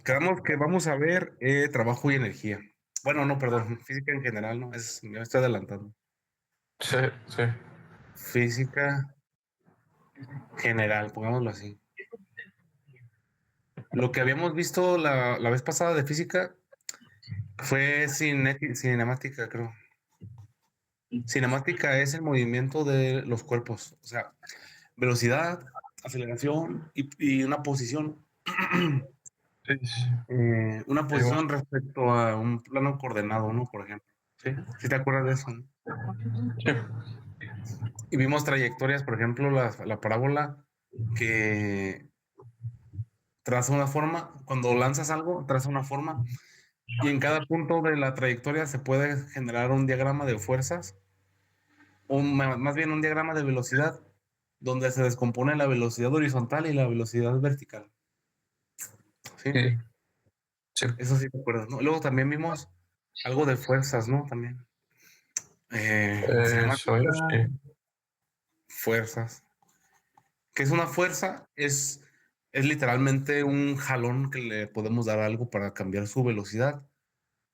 Quedamos que vamos a ver trabajo y energía. Bueno, no, perdón, física en general, ¿no? Me estoy adelantando. Sí, sí. Física general, pongámoslo así. Lo que habíamos visto la vez pasada de física fue cinemática, creo. Cinemática es el movimiento de los cuerpos, o sea, velocidad, aceleración y una posición. Sí, sí. Una Vimos, posición respecto a un plano coordenado, ¿no? Por ejemplo. Sí, si te acuerdas de eso, ¿no? sí, Y vimos trayectorias, por ejemplo, la parábola que traza una forma, cuando lanzas algo, traza una forma, y en cada punto de la trayectoria se puede generar un diagrama de fuerzas, más bien un diagrama de velocidad, donde se descompone la velocidad horizontal y la velocidad vertical. Sí, sí, sí. eso sí te acuerdas, ¿no? Luego también vimos algo de fuerzas, ¿no? También. Eso Cinemática, yo sí. fuerzas. ¿Qué es una fuerza? Es literalmente un jalón que le podemos dar a algo para cambiar su velocidad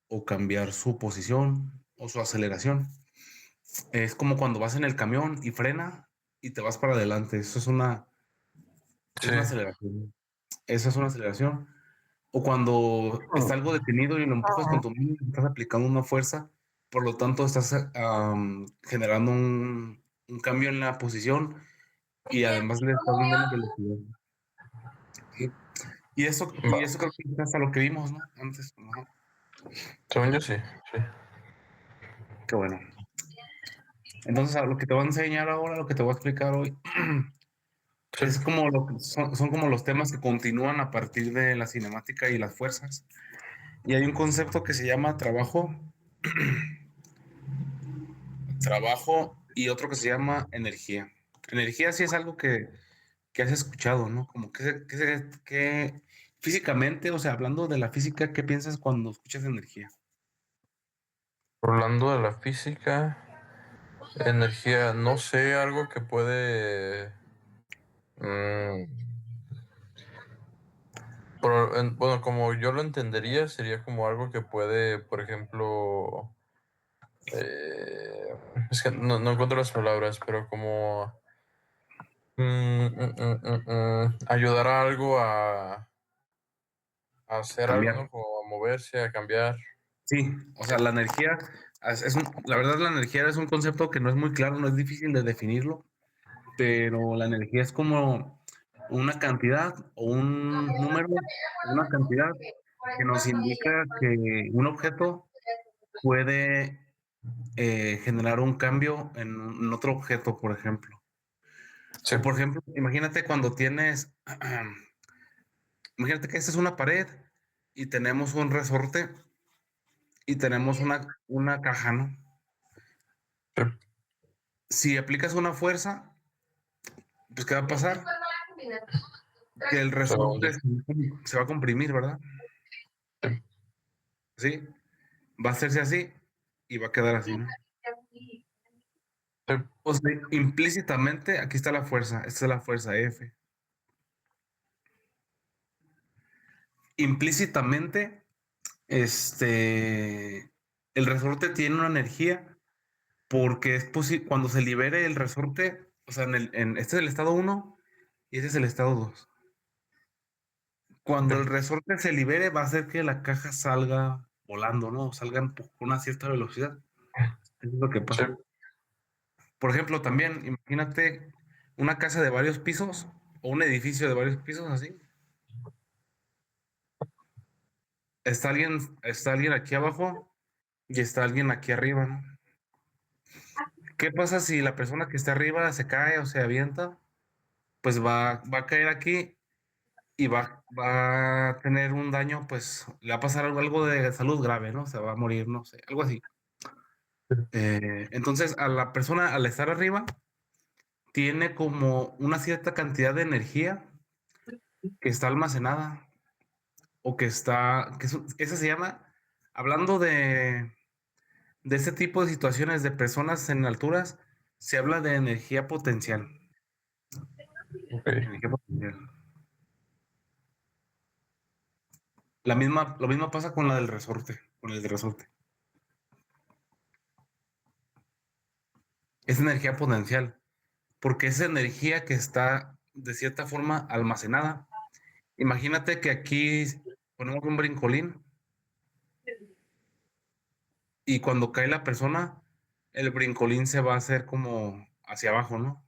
o cambiar su posición o su aceleración. Es como cuando vas en el camión y frena y te vas para adelante. Sí. Es una aceleración. Eso es una aceleración. O cuando está algo detenido y lo empujas con tu mano, estás aplicando una fuerza, por lo tanto estás generando un cambio en la posición y además le estás dando una velocidad. ¿Sí? Y Va. eso creo que es hasta lo que vimos, ¿no? Antes. Ajá. Según yo sí, sí. Qué bueno. Entonces, a lo que te voy a enseñar ahora, lo que te voy a explicar hoy, Sí. es como son como los temas que continúan a partir de la cinemática y las fuerzas. Y hay un concepto que se llama trabajo y otro que se llama energía. Energía sí es algo que has escuchado, ¿no? Como que físicamente, o sea, hablando de la física, ¿qué piensas cuando escuchas energía? Hablando de la física, energía, no sé, algo que puede. mm, bueno, como yo lo entendería, sería como algo que puede, por ejemplo, es que no encuentro las palabras, pero como ayudar a algo a hacer algo, Cambiar. ¿no? Como a moverse, a cambiar. Sí, o Sí, sea, la energía, la verdad la energía es un concepto que no es muy claro, no es difícil de definirlo, pero la energía es como una cantidad o un número, una cantidad que nos indica que un objeto puede generar un cambio en otro objeto, por ejemplo. sí, O por ejemplo, imagínate cuando tienes, imagínate que esta es una pared y tenemos un resorte y tenemos una caja, ¿no? sí, Si aplicas una fuerza, pues ¿qué va a pasar? Que el según yo. resorte se va a comprimir, ¿verdad? Sí, Sí, va a hacerse así y va a quedar así, ¿no? sí, O sea, implícitamente aquí está la fuerza, esta es la fuerza F. Implícitamente, el resorte tiene una energía porque es posible, cuando se libere el resorte, o sea, este es el estado uno y este es el estado 2. sí, Cuando el resorte se libere, va a hacer que la caja salga volando, ¿no? Salga con una cierta velocidad. Eso es lo que sí, pasa. Por ejemplo, también imagínate una casa de varios pisos o un edificio de varios pisos así. Está alguien aquí abajo y está alguien aquí arriba, ¿no? ¿Qué pasa si la persona que está arriba se cae o se avienta? Pues va a caer aquí y va a tener un daño, pues le va a pasar algo de salud grave, ¿no? Se va a morir, no sé, algo así. Entonces, a la persona al estar arriba, tiene como una cierta cantidad de energía que está almacenada o esa se llama, hablando de este tipo de situaciones de personas en alturas, se habla de energía potencial. ok. Energía potencial. Lo mismo pasa con la del resorte, con el del resorte. Es energía potencial, porque es energía que está de cierta forma almacenada. Imagínate que aquí ponemos un brincolín y cuando cae la persona, el brincolín se va a hacer como hacia abajo, ¿no?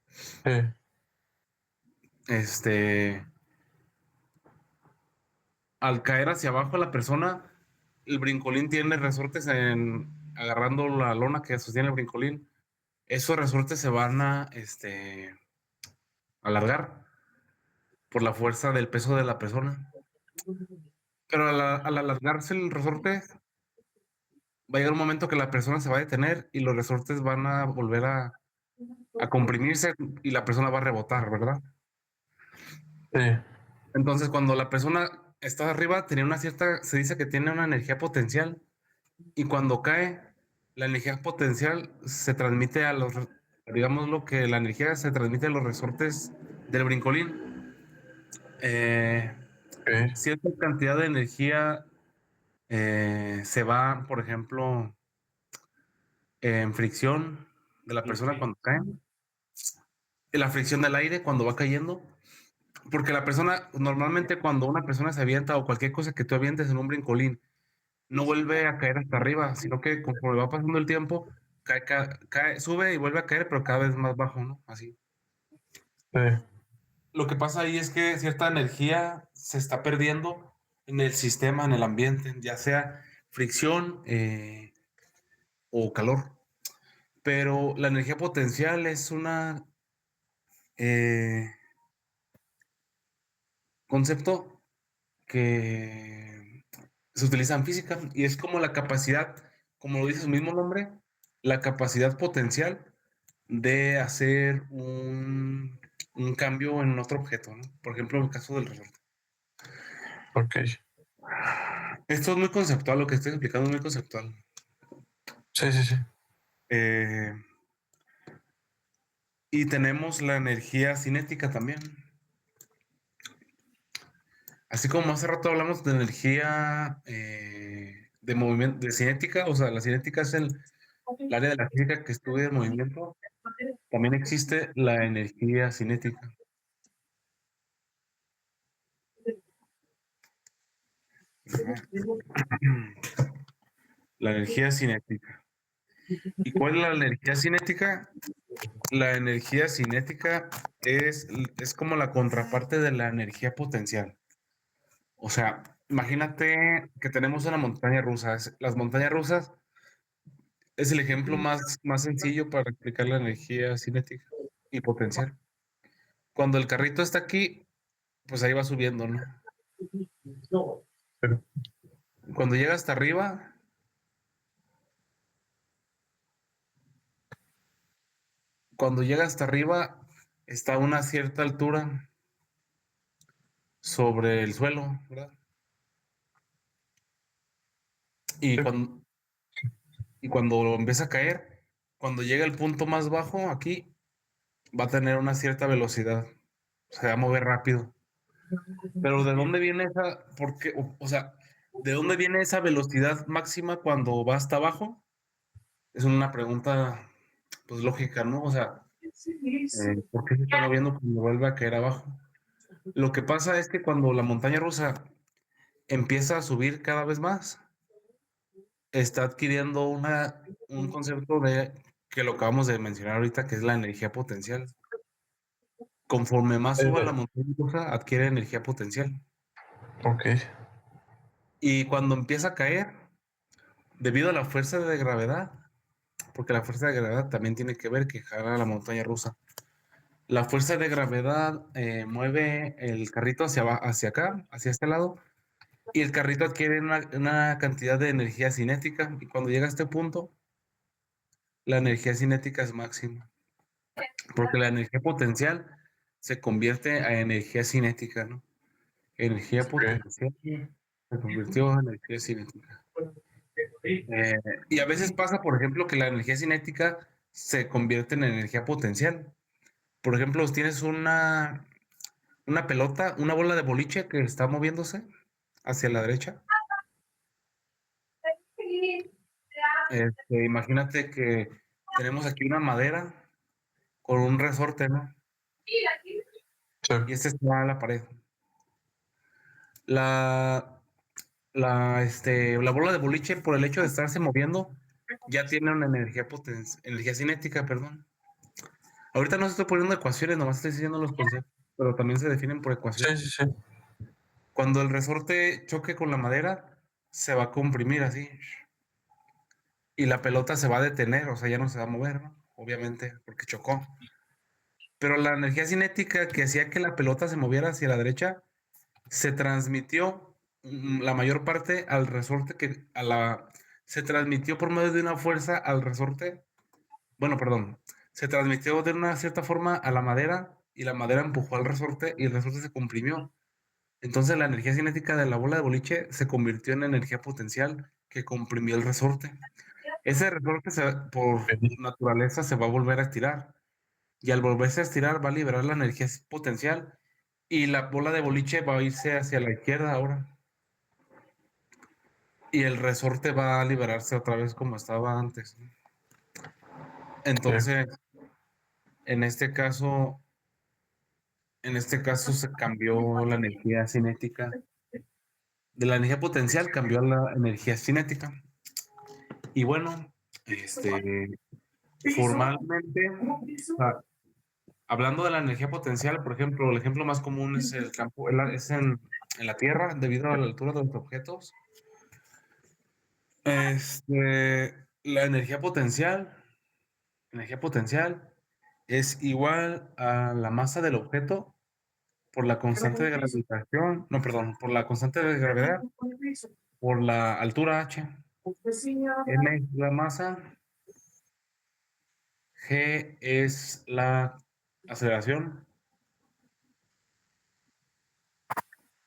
Sí, Este, al caer hacia abajo la persona, el brincolín tiene resortes en agarrando la lona que sostiene el brincolín. Esos resortes se van a alargar por la fuerza del peso de la persona. Pero al alargarse el resorte, va a llegar un momento que la persona se va a detener y los resortes van a volver a comprimirse y la persona va a rebotar, ¿verdad? sí, Entonces, cuando la persona está arriba, tenía una cierta, se dice que tiene una energía potencial y cuando cae, la energía potencial se transmite a los, digamos lo que la energía se transmite a los resortes del brincolín. Eh, ok, Cierta cantidad de energía se va, por ejemplo, en fricción de la persona cuando cae, en la fricción del aire cuando va cayendo, porque la persona, normalmente cuando una persona se avienta o cualquier cosa que tú avientes en un brincolín, no vuelve a caer hasta arriba, sino que conforme va pasando el tiempo, sube y vuelve a caer, pero cada vez más bajo, ¿no? Así. sí, Lo que pasa ahí es que cierta energía se está perdiendo en el sistema, en el ambiente, ya sea fricción o calor. Pero la energía potencial es una eh, concepto que se utiliza en física y es como la capacidad, como lo dice su mismo nombre, la capacidad potencial de hacer un cambio en otro objeto, ¿no? Por ejemplo, en el caso del resorte. ok. Esto es muy conceptual, lo que estoy explicando es muy conceptual. Sí, sí, sí. Eh, y tenemos la energía cinética también. Así como hace rato hablamos de energía de movimiento, de cinética, o sea, la cinética es el área de la física que estudia el movimiento. También existe la energía cinética. Ajá. La energía cinética. ¿Y cuál es la energía cinética? La energía cinética es como la contraparte de la energía potencial. O sea, imagínate que tenemos una montaña rusa. Las montañas rusas es el ejemplo más sencillo para explicar la energía cinética y potencial. Cuando el carrito está aquí, pues ahí va subiendo, ¿no? Pero, Cuando llega hasta arriba, cuando llega hasta arriba, está a una cierta altura sobre el suelo, ¿verdad? Y sí, cuando, y cuando empieza a caer, cuando llega al punto más bajo, aquí, va a tener una cierta velocidad. Se va a mover rápido. Pero ¿de dónde viene esa? ¿Por qué? O sea, ¿de dónde viene esa velocidad máxima cuando va hasta abajo? Es una pregunta, pues lógica, ¿no? O sea, ¿por qué se está moviendo cuando vuelve a caer abajo? Lo que pasa es que cuando la montaña rusa empieza a subir cada vez más, está adquiriendo un concepto de que lo acabamos de mencionar ahorita, que es la energía potencial. Conforme más suba la montaña rusa, adquiere energía potencial. ok, Y cuando empieza a caer, debido a la fuerza de gravedad, porque la fuerza de gravedad también tiene que ver que jala la montaña rusa. La fuerza de gravedad mueve el carrito hacia acá, hacia este lado, y el carrito adquiere una cantidad de energía cinética, y cuando llega a este punto, la energía cinética es máxima, porque la energía potencial se convierte a energía cinética, ¿no? Energía ok. potencial se convirtió en energía cinética. Eh, y a veces pasa, por ejemplo, que la energía cinética se convierte en energía potencial. Por ejemplo, tienes una pelota, una bola de boliche que está moviéndose hacia la derecha. Imagínate que tenemos aquí una madera con un resorte, ¿no? Sí. Y este está en la pared. La bola de boliche, por el hecho de estarse moviendo, ya tiene una energía cinética, perdón. Ahorita no estoy poniendo ecuaciones, nomás estoy diciendo los conceptos, pero también se definen por Sí, ecuaciones. sí, sí. Cuando el resorte choque con la madera, se va a comprimir así. Y la pelota se va a detener, o sea, ya no se va a mover, ¿no? Obviamente, porque chocó. Pero la energía cinética que hacía que la pelota se moviera hacia la derecha se transmitió la mayor parte al resorte se transmitió por medio de una fuerza al resorte. Bueno, perdón. Se transmitió de una cierta forma a la madera y la madera empujó al resorte y el resorte se comprimió. Entonces la energía cinética de la bola de boliche se convirtió en energía potencial que comprimió el resorte. Ese resorte por Ok. naturaleza se va a volver a estirar y al volverse a estirar va a liberar la energía potencial y la bola de boliche va a irse hacia la izquierda ahora y el resorte va a liberarse otra vez como estaba antes. Entonces, en este caso, se cambió la energía cinética. De la energía potencial cambió a la energía cinética. Y bueno, formalmente, hablando de la energía potencial, por ejemplo, el ejemplo más común es el campo, es en la Tierra, debido a la altura de los objetos. La energía potencial es igual a la masa del objeto por la constante de gravitación, no, perdón, por la constante de gravedad, por la altura h. M es la masa, g es la aceleración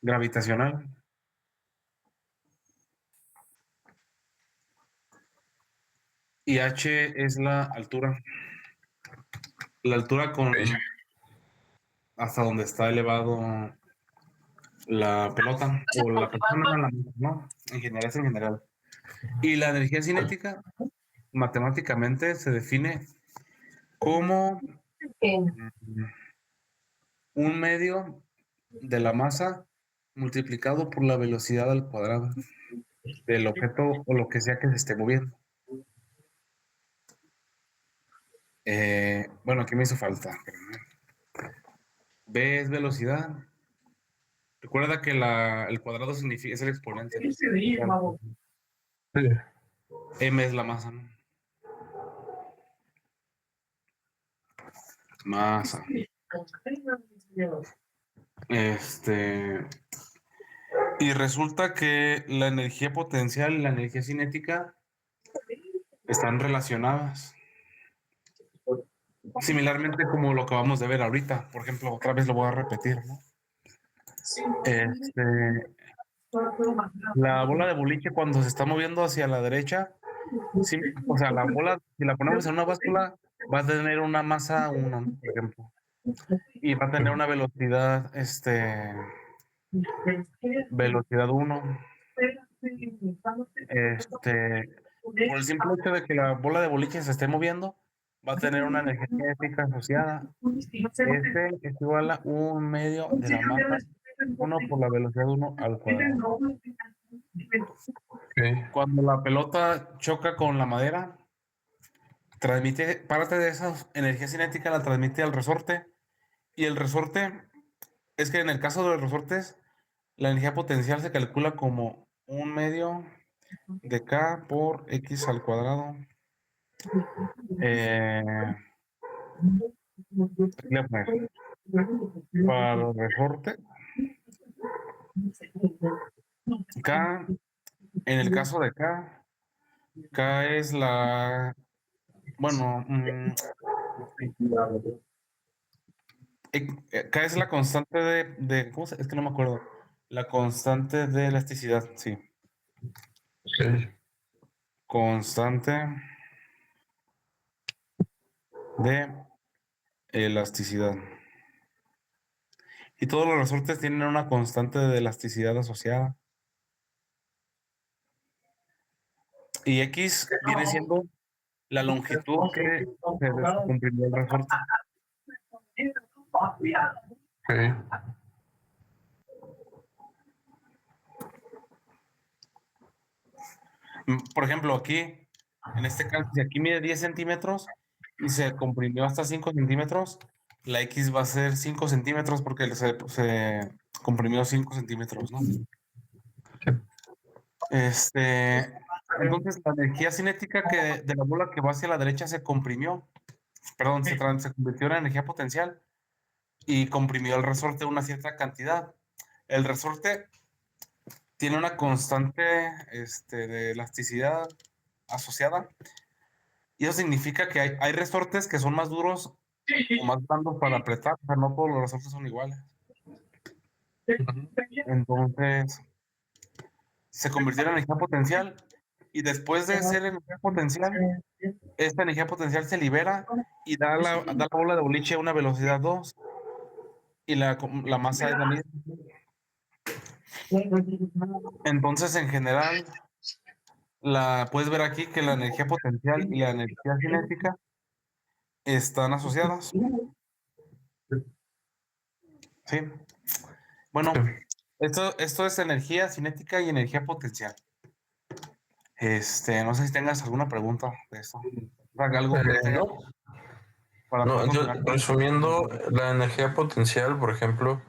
gravitacional y h es la altura. La altura hasta donde está elevado la pelota o la persona, ¿no? En general es en general. Y la energía cinética matemáticamente se define como un medio de la masa multiplicado por la velocidad al cuadrado del objeto o lo que sea que se esté moviendo. Bueno, aquí me hizo falta. B es velocidad. Recuerda que el cuadrado es el exponente, ¿no? Sí. M es la masa, ¿no? Masa. Y resulta que la energía potencial y la energía cinética están relacionadas. Similarmente como lo acabamos de ver ahorita. Por ejemplo, otra vez lo voy a repetir, ¿no? La bola de boliche cuando se está moviendo hacia la derecha, sí, o sea, la bola, si la ponemos en una báscula, va a tener una masa 1, ¿no? Por ejemplo. Y va a tener una velocidad, velocidad 1. Por el simple hecho de que la bola de boliche se esté moviendo, va a tener una energía cinética asociada. F es igual a un medio de la masa 1 por la velocidad 1 al cuadrado. Ok. Cuando la pelota choca con la madera, transmite parte de esa energía cinética, la transmite al resorte. Y el resorte, es que en el caso de los resortes, la energía potencial se calcula como un medio de K por X al cuadrado. Eh, Voy a poner, para el resorte, K, en el caso de K es bueno, K es la constante ¿cómo es que no me acuerdo? La constante de elasticidad, sí. Ok. Constante de elasticidad. Y todos los resortes tienen una constante de elasticidad asociada. Y X viene siendo la longitud que se comprimió el resorte. Ok. Por ejemplo, aquí, en este caso, si aquí mide 10 centímetros y se comprimió hasta 5 centímetros, la X va a ser 5 centímetros porque se comprimió 5 centímetros, ¿no? Entonces, la energía cinética que de la bola que va hacia la derecha se comprimió, perdón, se convirtió en energía potencial y comprimió el resorte una cierta cantidad. El resorte tiene una constante de elasticidad asociada y eso significa que hay resortes que son más duros o más blandos para apretar, o sea, no todos los resortes son iguales. Entonces, se convirtió en energía potencial y después de ser energía potencial, esta energía potencial se libera y da la bola de boliche a una velocidad 2 y la masa es la misma. Entonces, en general, puedes ver aquí que la energía potencial y la energía cinética están asociadas. Sí. Bueno, esto es energía cinética y energía potencial. No sé si tengas alguna pregunta de esto. O sea, algo que no tenga No, para no, poder continuar. entonces, resumiendo, la energía potencial, por ejemplo,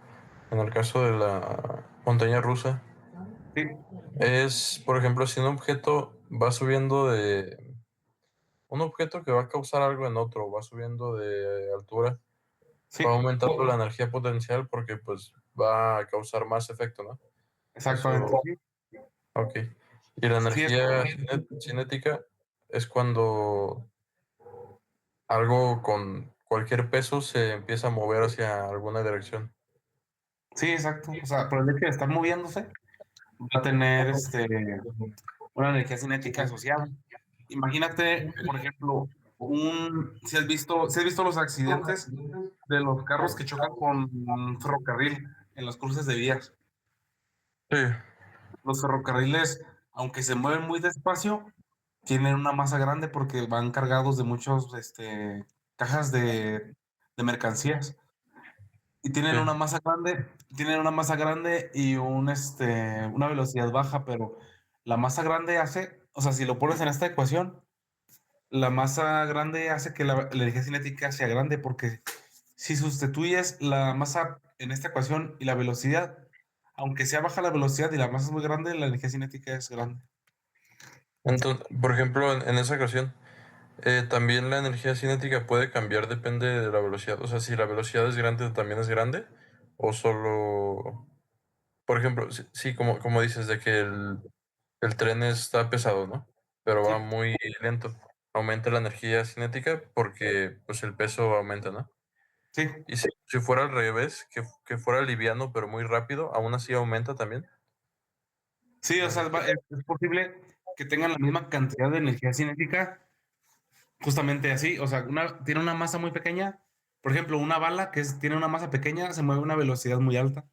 en el caso de la montaña rusa, Sí, es, por ejemplo, si un objeto va subiendo de... Un objeto que va a causar algo en otro, va subiendo de altura, sí, va aumentando la energía potencial porque pues va a causar más efecto, ¿no? exactamente. Eso, Sí, ok. Y la sí, energía cinética es cuando algo con cualquier peso se empieza a mover hacia alguna dirección. sí, exacto. O sea, por el hecho de estar moviéndose, va a tener una energía cinética asociada. Imagínate, por ejemplo, si has visto los accidentes de los carros que chocan con un ferrocarril en los cruces de vías. Sí, Los ferrocarriles, aunque se mueven muy despacio, tienen una masa grande porque van cargados de muchos, cajas de mercancías. Y sí. tienen una masa grande y una velocidad baja, pero la masa grande o sea, si lo pones en esta ecuación, la masa grande hace que la energía cinética sea grande, porque si sustituyes la masa en esta ecuación y la velocidad, aunque sea baja la velocidad y la masa es muy grande, la energía cinética es grande. Entonces, por ejemplo, en esa ocasión, también la energía cinética puede cambiar, depende de la velocidad. O sea, si la velocidad es grande, también es grande. O solo, por ejemplo, sí, sí, como dices, de que el tren está pesado, ¿no? Pero va Sí, muy lento. Aumenta la energía cinética porque pues el peso aumenta, ¿no? sí, Y si fuera al revés, que fuera liviano pero muy rápido, aún así aumenta también sí, o la sea, energía. es posible que tengan la misma cantidad de energía cinética, justamente así, o sea, tiene una masa muy pequeña, por ejemplo, una bala tiene una masa pequeña, se mueve a una velocidad muy alta.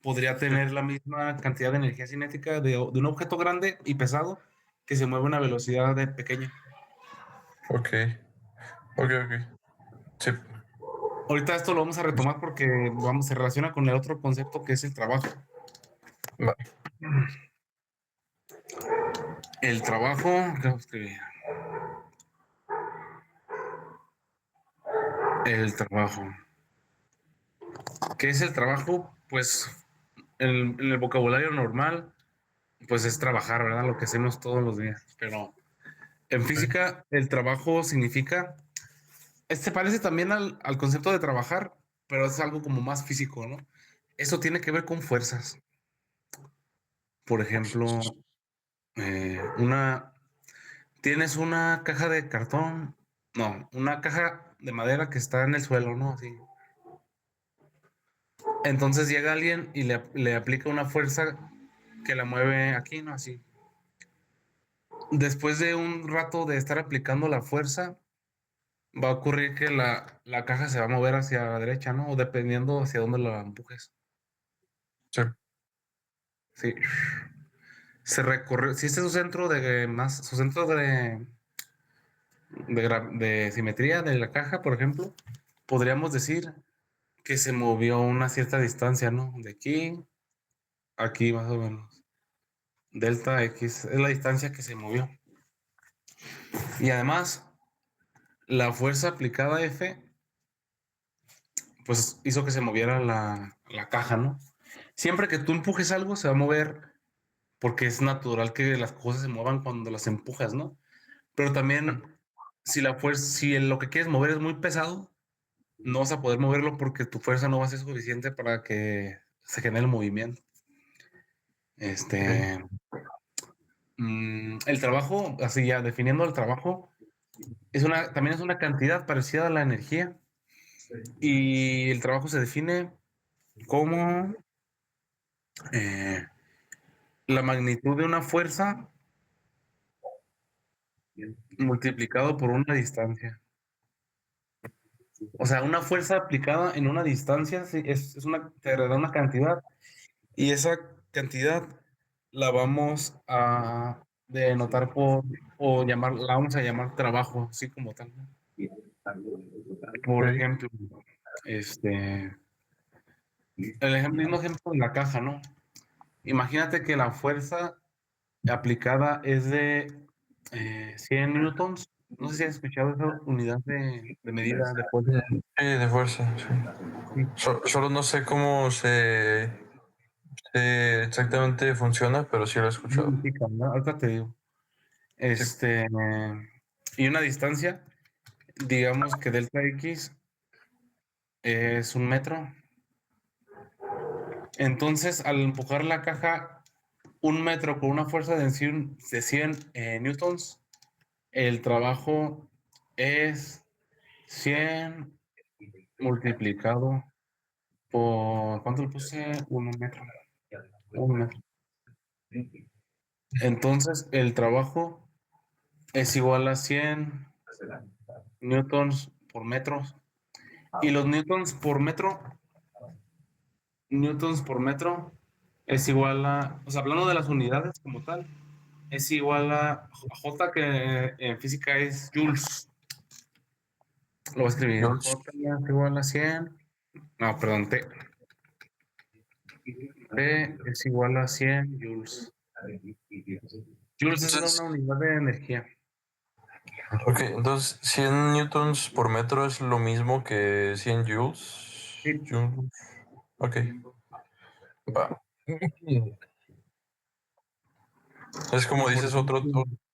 Podría Sí. tener la misma cantidad de energía cinética de un objeto grande y pesado que se mueve a una velocidad pequeña. Ok, ok. Sí, Ahorita esto lo vamos a retomar porque se relaciona con el otro concepto que es el trabajo. va. El trabajo, ¿qué escribí? El trabajo. ¿Qué es el trabajo? Pues en el vocabulario normal, pues es trabajar, ¿verdad? Lo que hacemos todos los días. Pero en física, el trabajo significa, parece también al concepto de trabajar, pero es algo como más físico, ¿no? Eso tiene que ver con fuerzas. Por ejemplo, tienes una caja de cartón, no, una caja de madera que está en el suelo, ¿no? Así. Entonces llega alguien y le aplica una fuerza que la mueve aquí, ¿no? Así. Después de un rato de estar aplicando la fuerza, va a ocurrir que la caja se va a mover hacia la derecha, ¿no? O dependiendo hacia dónde la empujes. Sí. Sí. se recorrió, si este es su centro su centro de simetría de la caja, por ejemplo, podríamos decir que se movió una cierta distancia, ¿no? De aquí a aquí más o menos. Delta X es la distancia que se movió. Y además, la fuerza aplicada a F, pues hizo que se moviera la caja, ¿no? Siempre que tú empujes algo, se va a mover porque es natural que las cosas se muevan cuando las empujas, ¿no? Pero también, si la fuerza, si lo que quieres mover es muy pesado, no vas a poder moverlo porque tu fuerza no va a ser suficiente para que se genere el movimiento. Ok. Este, el trabajo, así ya definiendo el trabajo, también es una cantidad parecida a la energía y el trabajo se define como eh, la magnitud de una fuerza multiplicado por una distancia. O sea, una fuerza aplicada en una distancia sí, te da una cantidad y esa cantidad la vamos a denotar la vamos a llamar trabajo, así como tal, ¿no? Por Ok. ejemplo, este, mismo ejemplo de la caja, ¿no? Imagínate que la fuerza aplicada es de 100 newtons. No sé si has escuchado esa unidad de medida de fuerza. Sí, de fuerza, sí. Sí, Solo no sé cómo exactamente funciona, pero sí lo he escuchado. significa, ¿no? Ahorita te digo. Sí. Y una distancia, digamos que delta X es 1 metro. Entonces, al empujar la caja 1 metro con una fuerza de 100 newtons, el trabajo es 100 multiplicado por, ¿cuánto le puse? 1 metro. 1 metro. Entonces, el trabajo es igual a 100 newtons por metro. Y los newtons por metro es igual o sea, hablando de las unidades como tal, es igual a J, que en física es joules. Lo voy a escribir. Jules. J es igual a 100. No, perdón, T. T es igual a 100 joules. Joules es una Entonces, unidad de energía. ok, entonces 100 newtons por metro es lo mismo que 100 joules. Sí, Joules. Ok, va. Es como por dices ejemplo,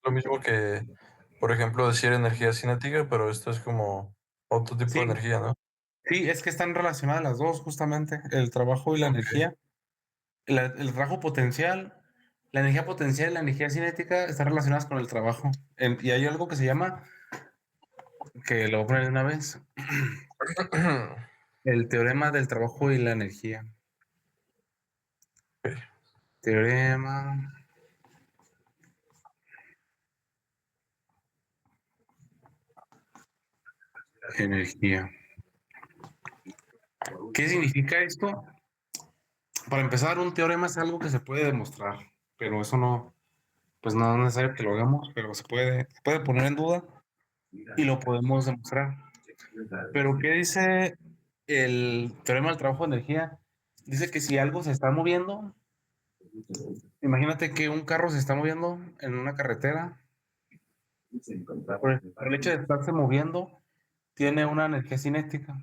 lo mismo que, por ejemplo, decir energía cinética, pero esto es como otro tipo de sí, energía, ¿no? sí, es que están relacionadas las dos, justamente, el trabajo y la Ok. energía. El trabajo potencial, la energía potencial y la energía cinética están relacionadas con el trabajo. Y hay algo que se llama, que lo voy a poner de una vez, el teorema del trabajo y la energía. Ok. Teorema, energía. ¿Qué significa esto? Para empezar, un teorema es algo que se puede demostrar, pero eso no, pues no es necesario que lo hagamos, pero se puede poner en duda y lo podemos demostrar. Pero ¿qué dice el teorema del trabajo de energía? Dice que si algo se está moviendo, imagínate que un carro se está moviendo en una carretera, por el hecho de estarse moviendo, tiene una energía cinética.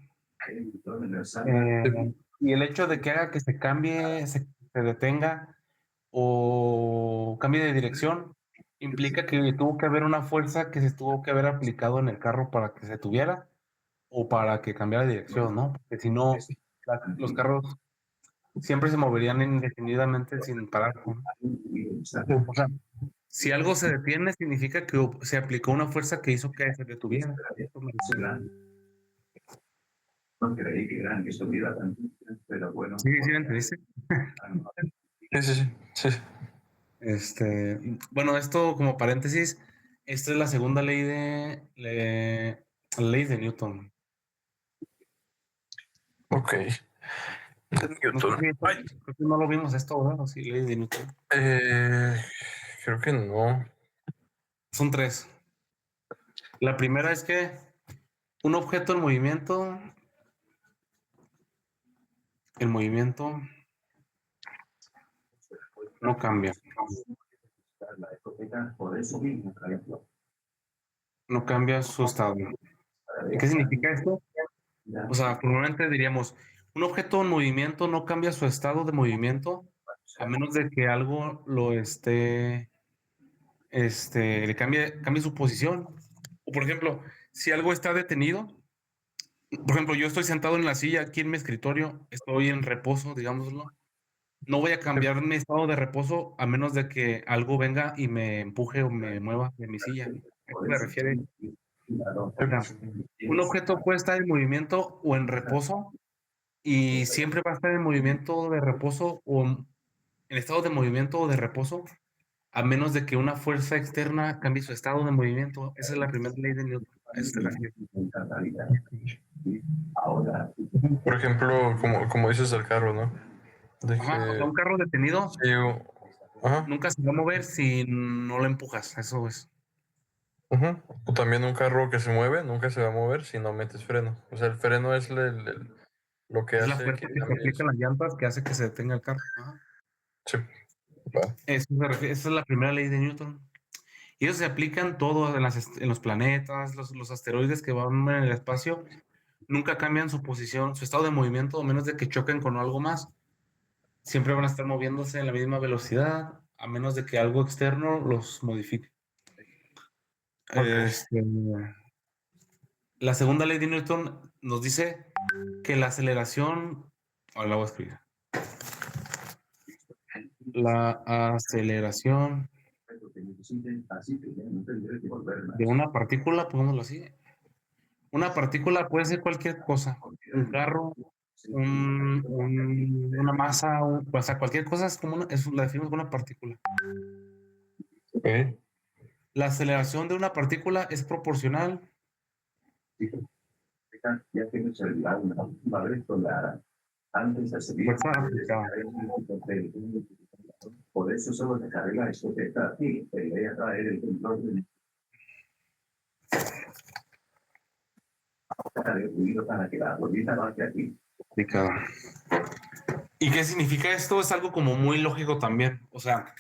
Y el hecho de que haga que se cambie, se detenga o cambie de dirección, implica que tuvo que haber una fuerza que se tuvo que haber aplicado en el carro para que se tuviera o para que cambiara de dirección, ¿no? Porque si no, los carros siempre se moverían indefinidamente sin parar, ¿no? O sea, si algo se detiene, significa que se aplicó una fuerza que hizo que se detuviera. Esto me refiero. Sí, sí, ¿me entendiste? Sí, sí, sí, sí. Bueno, esto como paréntesis, esta es la segunda ley de Newton. Ok. De No sé Newton. si Ay. creo que no lo vimos esto, ¿verdad? O sí, ley de Newton. Creo que no. Son tres. La primera es que un objeto en movimiento no cambia. No cambia su estado. ¿Y qué significa esto? O sea, normalmente diríamos, un objeto en movimiento no cambia su estado de movimiento a menos de que algo lo le cambie su posición. O por ejemplo, si algo está detenido, por ejemplo, yo estoy sentado en la silla aquí en mi escritorio, estoy en reposo, digámoslo. No voy a cambiar mi estado de reposo a menos de que algo venga y me empuje o me mueva de mi silla. ¿A esto me refiere? O sea, un objeto puede estar en movimiento o en reposo y siempre va a estar en movimiento de reposo o en estado de movimiento o de reposo a menos de que una fuerza externa cambie su estado de movimiento. Esa es la primera ley de Newton. A eso se refiere. Por ejemplo, como dices del carro, ¿no? De Ajá, o sea, que un carro detenido sí, ajá, nunca se va a mover si no lo empujas. Eso es. ujú. O también un carro que se mueve nunca se va a mover si no metes freno. O sea, el freno es lo que Es la hace fuerza que que se cambie aplica eso. en las llantas que hace que se detenga el carro. Ajá. Sí, va. Esa es la primera ley de Newton. Y eso se aplica en todo, en los planetas, los asteroides que van en el espacio, nunca cambian su posición, su estado de movimiento, a menos de que choquen con algo más. Siempre van a estar moviéndose en la misma velocidad, a menos de que algo externo los modifique. Ok. Este, la segunda ley de Newton nos dice que la aceleración, ahora la voy a escribir, la aceleración de una partícula, pongámoslo así, una partícula puede ser cualquier cosa, un carro, una masa, o sea, cualquier cosa es como eso la definimos como una partícula. Ok. La aceleración de una partícula es proporcional fuerza aplicada. Aplicada. ¿Y qué significa esto? Es algo como muy lógico también. O sea,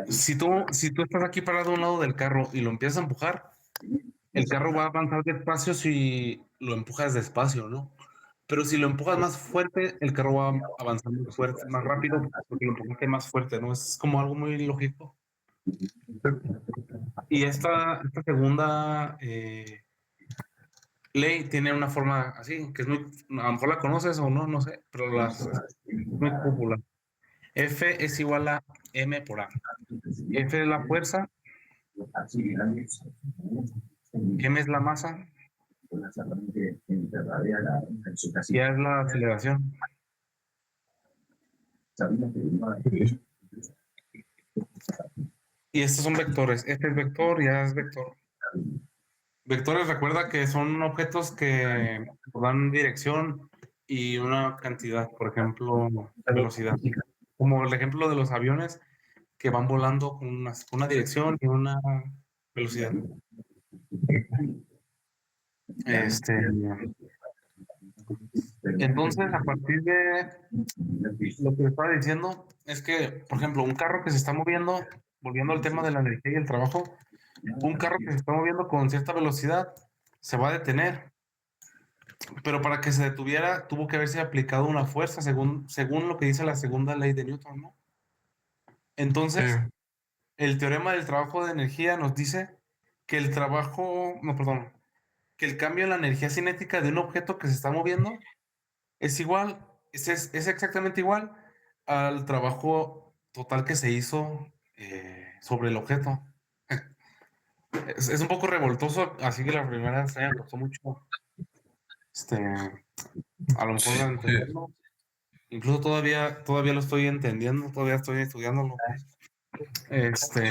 si tú estás aquí parado a un lado del carro y lo empiezas a empujar, el carro va a avanzar despacio si lo empujas despacio, ¿no? Pero si lo empujas más fuerte, el carro va a avanzar más fuerte, más rápido, porque lo empujaste más fuerte, ¿no? Es como algo muy lógico. Y esta segunda ley tiene una forma así, que es muy, a lo mejor la conoces o no, no sé, pero es muy popular. F es igual a M por A. F es la fuerza, M es la masa y A es la aceleración. Y estos son vectores. Este es vector y A es vector. Vectores, recuerda que son objetos que dan dirección y una cantidad, por ejemplo, velocidad. Como el ejemplo de los aviones que van volando con una dirección y una velocidad. Este, entonces, a partir de lo que estaba diciendo, es que, por ejemplo, un carro que se está moviendo, volviendo al tema de la energía y el trabajo, un carro que se está moviendo con cierta velocidad se va a detener, pero para que se detuviera tuvo que haberse aplicado una fuerza según lo que dice la segunda ley de Newton, ¿no? Sí, Entonces, el teorema del trabajo de energía nos dice que el trabajo, no, perdón, que el cambio en la energía cinética de un objeto que se está moviendo es igual, es exactamente igual al trabajo total que se hizo sobre el objeto. Es un poco revoltoso, así que la primera vez me costó mucho, a lo mejor sí, sí, entenderlo. Incluso todavía lo estoy entendiendo, todavía estoy estudiándolo, pues. sí,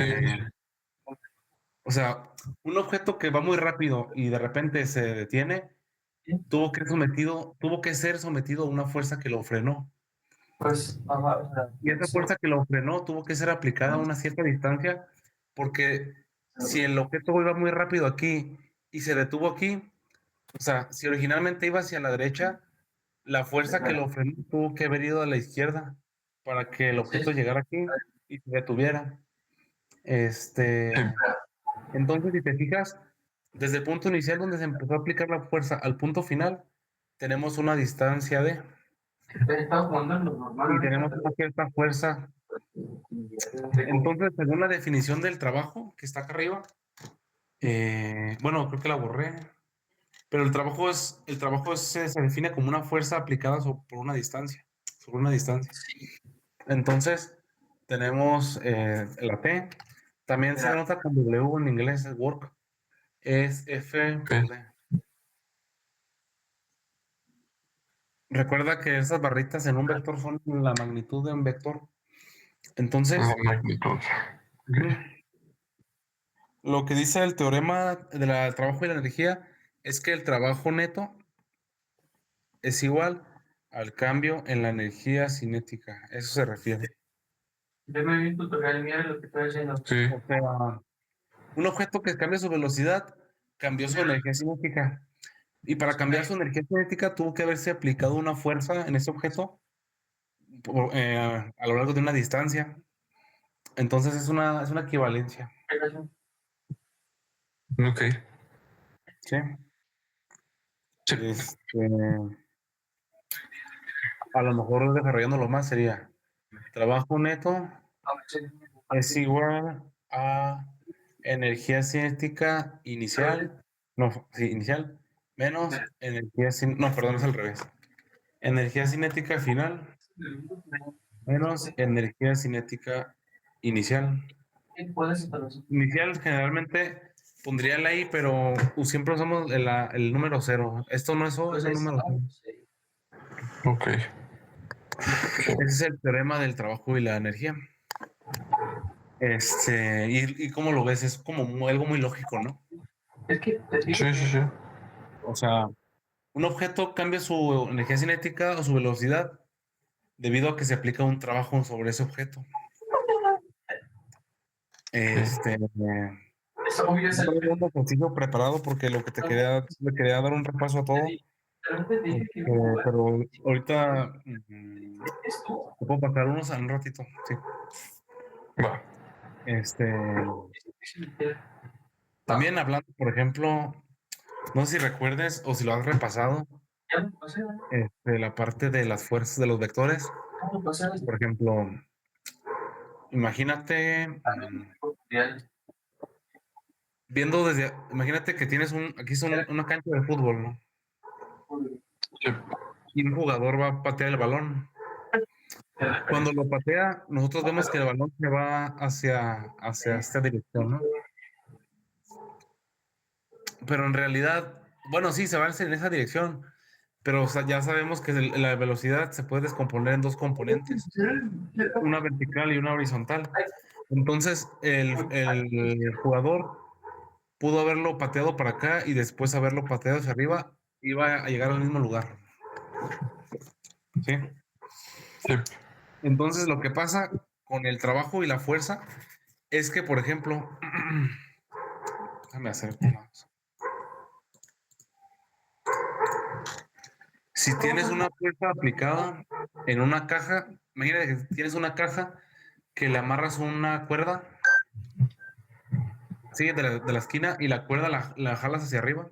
O sea, un objeto que va muy rápido y de repente se detiene, tuvo que ser sometido a una fuerza que lo frenó. Pues, Y esa fuerza que lo frenó tuvo que ser aplicada a una cierta distancia, porque si el objeto iba muy rápido aquí y se detuvo aquí, o sea, si originalmente iba hacia la derecha, la fuerza que lo frenó tuvo que haber ido a la izquierda para que el objeto llegara aquí y se detuviera. Entonces, si te fijas, desde el punto inicial donde se empezó a aplicar la fuerza al punto final, tenemos una distancia de, estaba jugando en lo y normal. tenemos una cierta fuerza. Entonces, según la definición del trabajo que está acá arriba, bueno, creo que la borré, pero se define como una fuerza aplicada por una distancia, sobre una distancia. Entonces, tenemos la T, también se nota con W en inglés, es work, es F por D. Recuerda que esas barritas en un vector son la magnitud de un vector. Entonces, La magnitud. ujú, lo que dice el teorema del trabajo y la energía es que el trabajo neto es igual al cambio en la energía cinética. Eso se refiere. Yo me vi un tutorial, mira lo que estoy haciendo. Sí. O sea, un objeto que cambia su velocidad cambió su energía cinética. Y para cambiar su energía cinética tuvo que haberse aplicado una fuerza en ese objeto a lo largo de una distancia. Entonces es una equivalencia. Ok. ¿Sí? Sí. A lo mejor desarrollándolo más sería trabajo neto es igual a energía cinética inicial, no, sí, inicial, menos no, perdón, es al revés. Energía cinética final menos energía cinética inicial. Inicial generalmente pondría la I, pero siempre usamos el número cero. Esto no es O, es un número cero. Ok. Ese es el teorema del trabajo y la energía. ¿Y cómo lo ves? Es como algo muy lógico, ¿no? Sí, sí, sí. O sea, un objeto cambia su energía cinética o su velocidad debido a que se aplica un trabajo sobre ese objeto. No tengo un ejercicio preparado porque lo que le quería dar un repaso a todo, pero ahorita te puedo pasar unos en un ratito, sí. Va. También hablando, por ejemplo, no sé si recuerdes o si lo has repasado, la parte de las fuerzas de los vectores. Por ejemplo, imagínate imagínate que tienes aquí son una cancha de fútbol, ¿no? Sí. Y un jugador va a patear el balón. Cuando lo patea, nosotros vemos que el balón se va hacia esta dirección, ¿no? Pero en realidad, bueno, sí, se va en esa dirección, pero o sea, ya sabemos que la velocidad se puede descomponer en dos componentes, una vertical y una horizontal. Entonces, el jugador pudo haberlo pateado para acá y después haberlo pateado hacia arriba, iba a llegar al mismo lugar. ¿Sí? Sí. Entonces, lo que pasa con el trabajo y la fuerza es que, por ejemplo, déjame hacer más. Si tienes una fuerza aplicada en una caja, imagínate que tienes una caja que le amarras una cuerda, sigue de la esquina y la cuerda la jalas hacia arriba.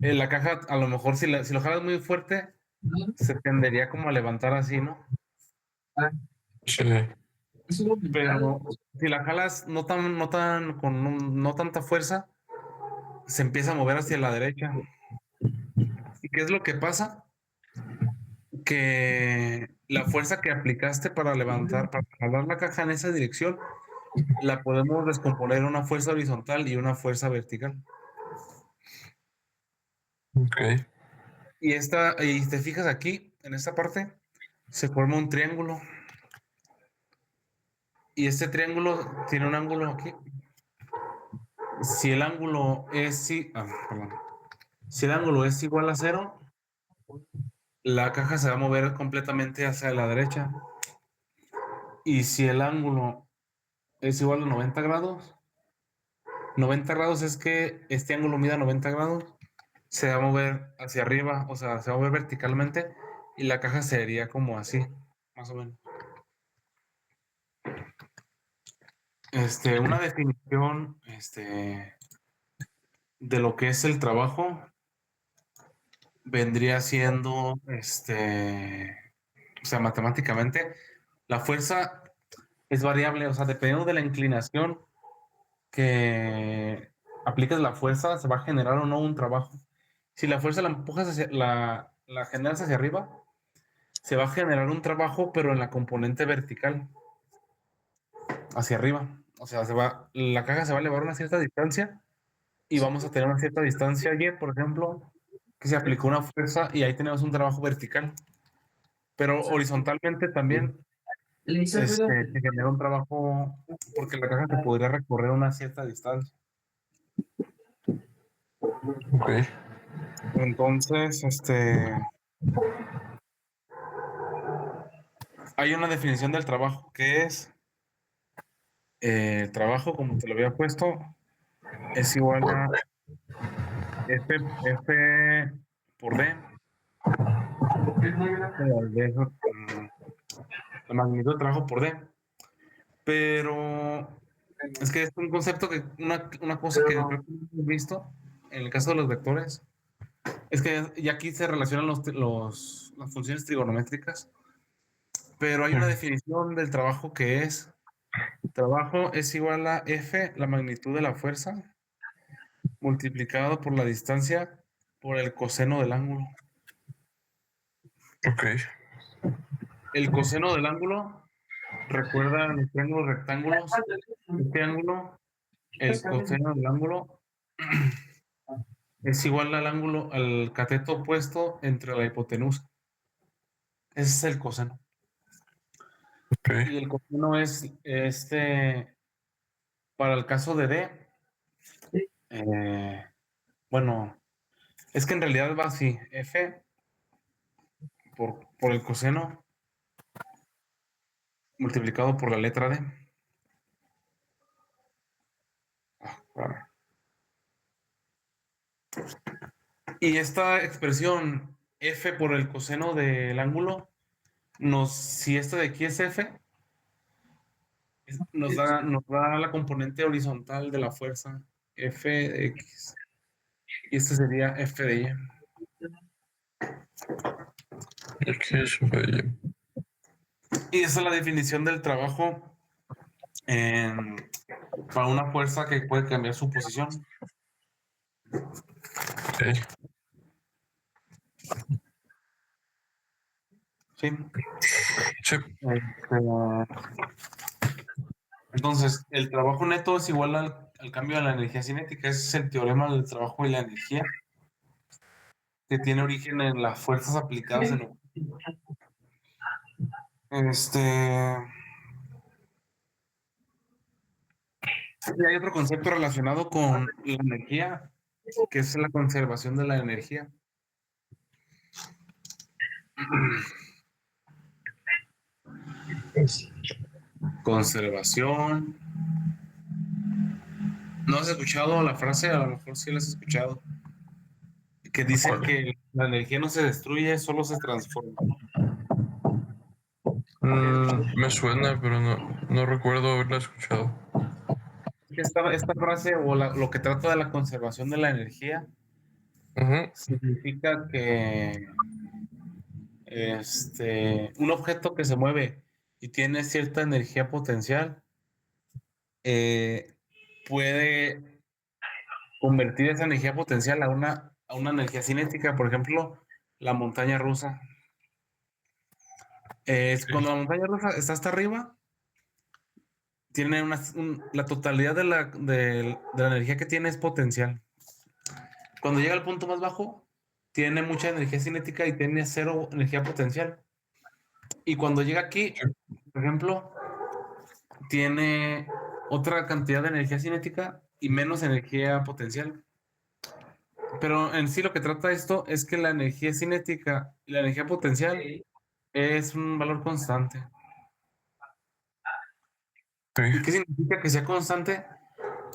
La caja, a lo mejor si lo jalas muy fuerte, se tendería como a levantar así, ¿no? Sí. Pero si la jalas no tanta fuerza, se empieza a mover hacia la derecha. ¿Y qué es lo que pasa? Que la fuerza que aplicaste para jalar la caja en esa dirección, la podemos descomponer en una fuerza horizontal y una fuerza vertical. Ok. Y te fijas aquí, en esta parte, se forma un triángulo. Y este triángulo tiene un ángulo aquí. Si el ángulo es, si el ángulo es igual a cero, la caja se va a mover completamente hacia la derecha. Y si el ángulo es igual a 90 grados, 90 grados es que este ángulo mida 90 grados, se va a mover hacia arriba, o sea, se va a mover verticalmente y la caja sería como así, más o menos. Una definición, de lo que es el trabajo vendría siendo, o sea, matemáticamente, la fuerza es variable, o sea, dependiendo de la inclinación que apliques la fuerza, se va a generar o no un trabajo. Si la fuerza la empujas la generas hacia arriba, se va a generar un trabajo, pero en la componente vertical, hacia arriba. O sea, la caja se va a elevar una cierta distancia y vamos a tener una cierta distancia Y, por ejemplo, que se aplicó una fuerza y ahí tenemos un trabajo vertical. Pero horizontalmente también Le hice ruido. se genera un trabajo porque la caja se podría recorrer una cierta distancia. Ok. Entonces, hay una definición del trabajo que es el trabajo, como te lo había puesto, es igual a F por D. La magnitud del trabajo por D. Pero es que es un concepto una cosa que creo que hemos visto en el caso de los vectores, es que ya aquí se relacionan las funciones trigonométricas, pero hay una definición del trabajo que es, trabajo es igual a F, la magnitud de la fuerza, multiplicado por la distancia por el coseno del ángulo. Ok. El coseno del ángulo, recuerda los triángulos rectángulos, este ángulo, el coseno del ángulo es igual al ángulo, al cateto opuesto entre la hipotenusa. Ese es el coseno. Ok. Y el coseno es, para el caso de D, bueno, es que en realidad va así, F por el coseno multiplicado por la letra D. Claro. Y esta expresión F por el coseno del ángulo, si esta de aquí es F, nos da la componente horizontal de la fuerza F de X. Y este sería F de Y. Aquí es Y. Y esa es la definición del trabajo para una fuerza que puede cambiar su posición. Ok. Sí. Sí. Entonces, el trabajo neto es igual al cambio de la energía cinética. Ese es el teorema del trabajo y la energía, que tiene origen en las fuerzas aplicadas en un. Y hay otro concepto relacionado con la energía, que es la conservación de la energía. Conservación. ¿No has escuchado la frase? A lo mejor sí la has escuchado. Que dice ¿Cuál? que la energía no se destruye, solo se transforma. Me suena, pero no recuerdo haberla escuchado. Esta frase o lo que trata de la conservación de la energía Ujú. significa que un objeto que se mueve y tiene cierta energía potencial puede convertir esa energía potencial a una energía cinética. Por ejemplo, la montaña rusa. Cuando la montaña rusa está hasta arriba, tiene la totalidad de la energía que tiene es potencial. Cuando llega al punto más bajo, tiene mucha energía cinética y tiene cero energía potencial. Y cuando llega aquí, por ejemplo, tiene otra cantidad de energía cinética y menos energía potencial. Pero en sí lo que trata esto es que la energía cinética y la energía potencial es un valor constante. Ok. ¿Y qué significa que sea constante?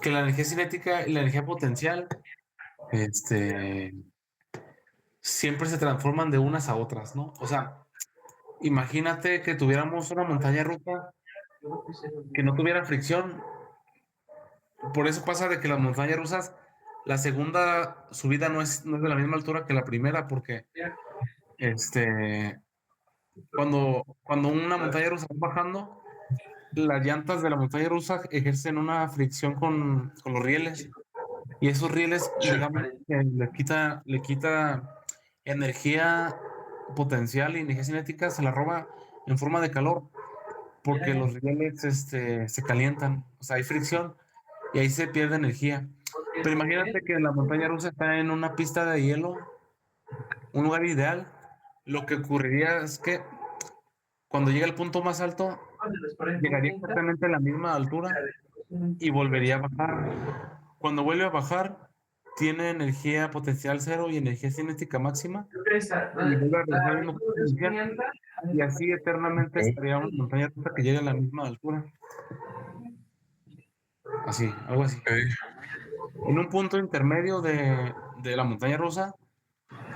Que la energía cinética y la energía potencial, este, siempre se transforman de unas a otras, ¿no? O sea, imagínate que tuviéramos una montaña rusa que no tuviera fricción. Por eso pasa de que las montañas rusas, la segunda subida no es de la misma altura que la primera, porque este, cuando una montaña rusa va bajando, las llantas de la montaña rusa ejercen una fricción con los rieles. Y esos rieles, Sí. digamos, que le quita energía potencial y energía cinética, se la roba en forma de calor, porque los rieles se calientan, o sea, hay fricción y ahí se pierde energía. Pero imagínate que la montaña rusa está en una pista de hielo, un lugar ideal. Lo que ocurriría es que cuando llega al punto más alto, llegaría exactamente a la misma altura y volvería a bajar. Cuando vuelve a bajar, tiene energía potencial cero y energía cinética máxima y vuelve a regresar al mismo punto inicial. Y así eternamente Ok. estaría una montaña rusa que llega a la misma altura. Así, algo así. Ok. En un punto intermedio de la montaña rusa,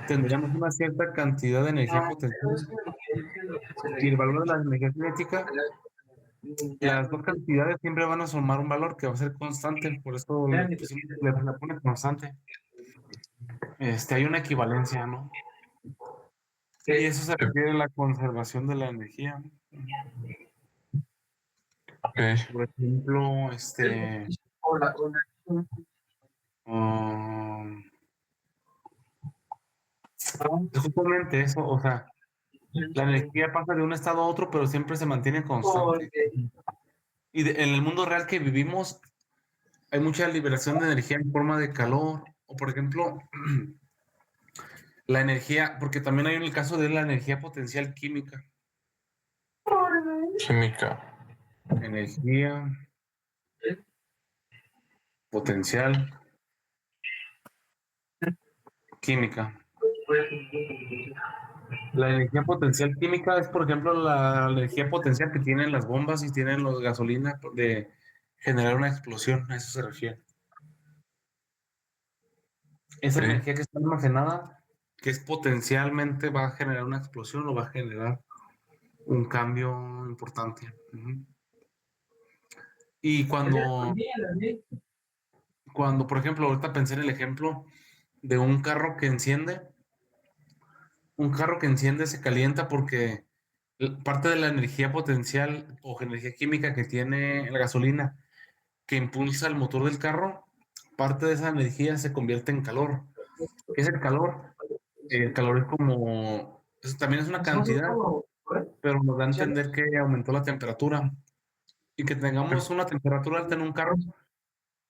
tendríamos una cierta cantidad de energía potencial y el valor de la energía cinética. Las dos cantidades siempre van a sumar un valor que va a ser constante, por eso le pusimos, le pone constante. Hay una equivalencia, ¿no? Y eso se refiere a la conservación de la energía. Ok. Por ejemplo, um, es justamente eso, o sea, la energía pasa de un estado a otro, pero siempre se mantiene constante. Y en el mundo real que vivimos, hay mucha liberación de energía en forma de calor, o por ejemplo, la energía, porque también hay en el caso de la energía potencial química. Química. Energía potencial química. La energía potencial química es, por ejemplo, la energía potencial que tienen las bombas y tienen los gasolina de generar una explosión. A eso se refiere. Esa Ok. energía que está almacenada, que es potencialmente va a generar una explosión o va a generar un cambio importante. Ujú. Y cuando, por ejemplo, ahorita pensé en el ejemplo de un carro que enciende se calienta porque parte de la energía potencial o energía química que tiene la gasolina que impulsa el motor del carro, parte de esa energía se convierte en calor. ¿Qué es el calor? El calor es como, también es una cantidad, pero nos da a entender que aumentó la temperatura y que tengamos una temperatura alta en un carro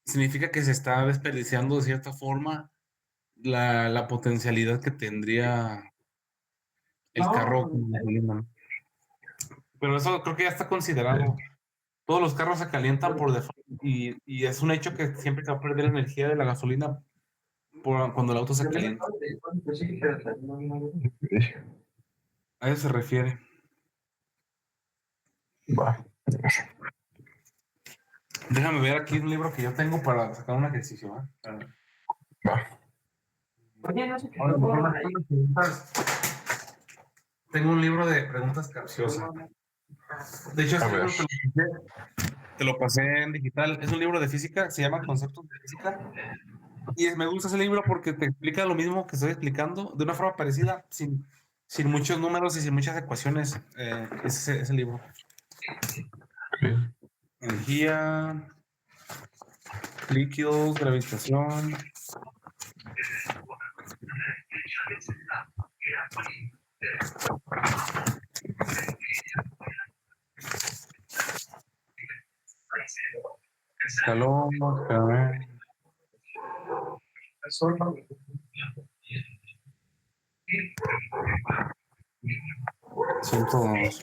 significa que se está desperdiciando de cierta forma la potencialidad que tendría el carro con gasolina, ¿no? Pero eso creo que ya está considerado. Todos los carros se calientan por default y es un hecho que siempre se va a perder energía de la gasolina cuando el auto se calienta. A eso se refiere. Va. Déjame ver aquí un libro que yo tengo para sacar un ejercicio, ¿eh? Va. Ahora, mejor las preguntas. Tengo un libro de preguntas capciosas. De hecho, A este ver. libro te lo pasé en digital. Es un libro de física, se llama Conceptos de Física. Y me gusta ese libro porque te explica lo mismo que estoy explicando de una forma parecida, sin muchos números y sin muchas ecuaciones. Ese libro. Ok. Energía, líquidos, gravitación. Calor, calor. 102.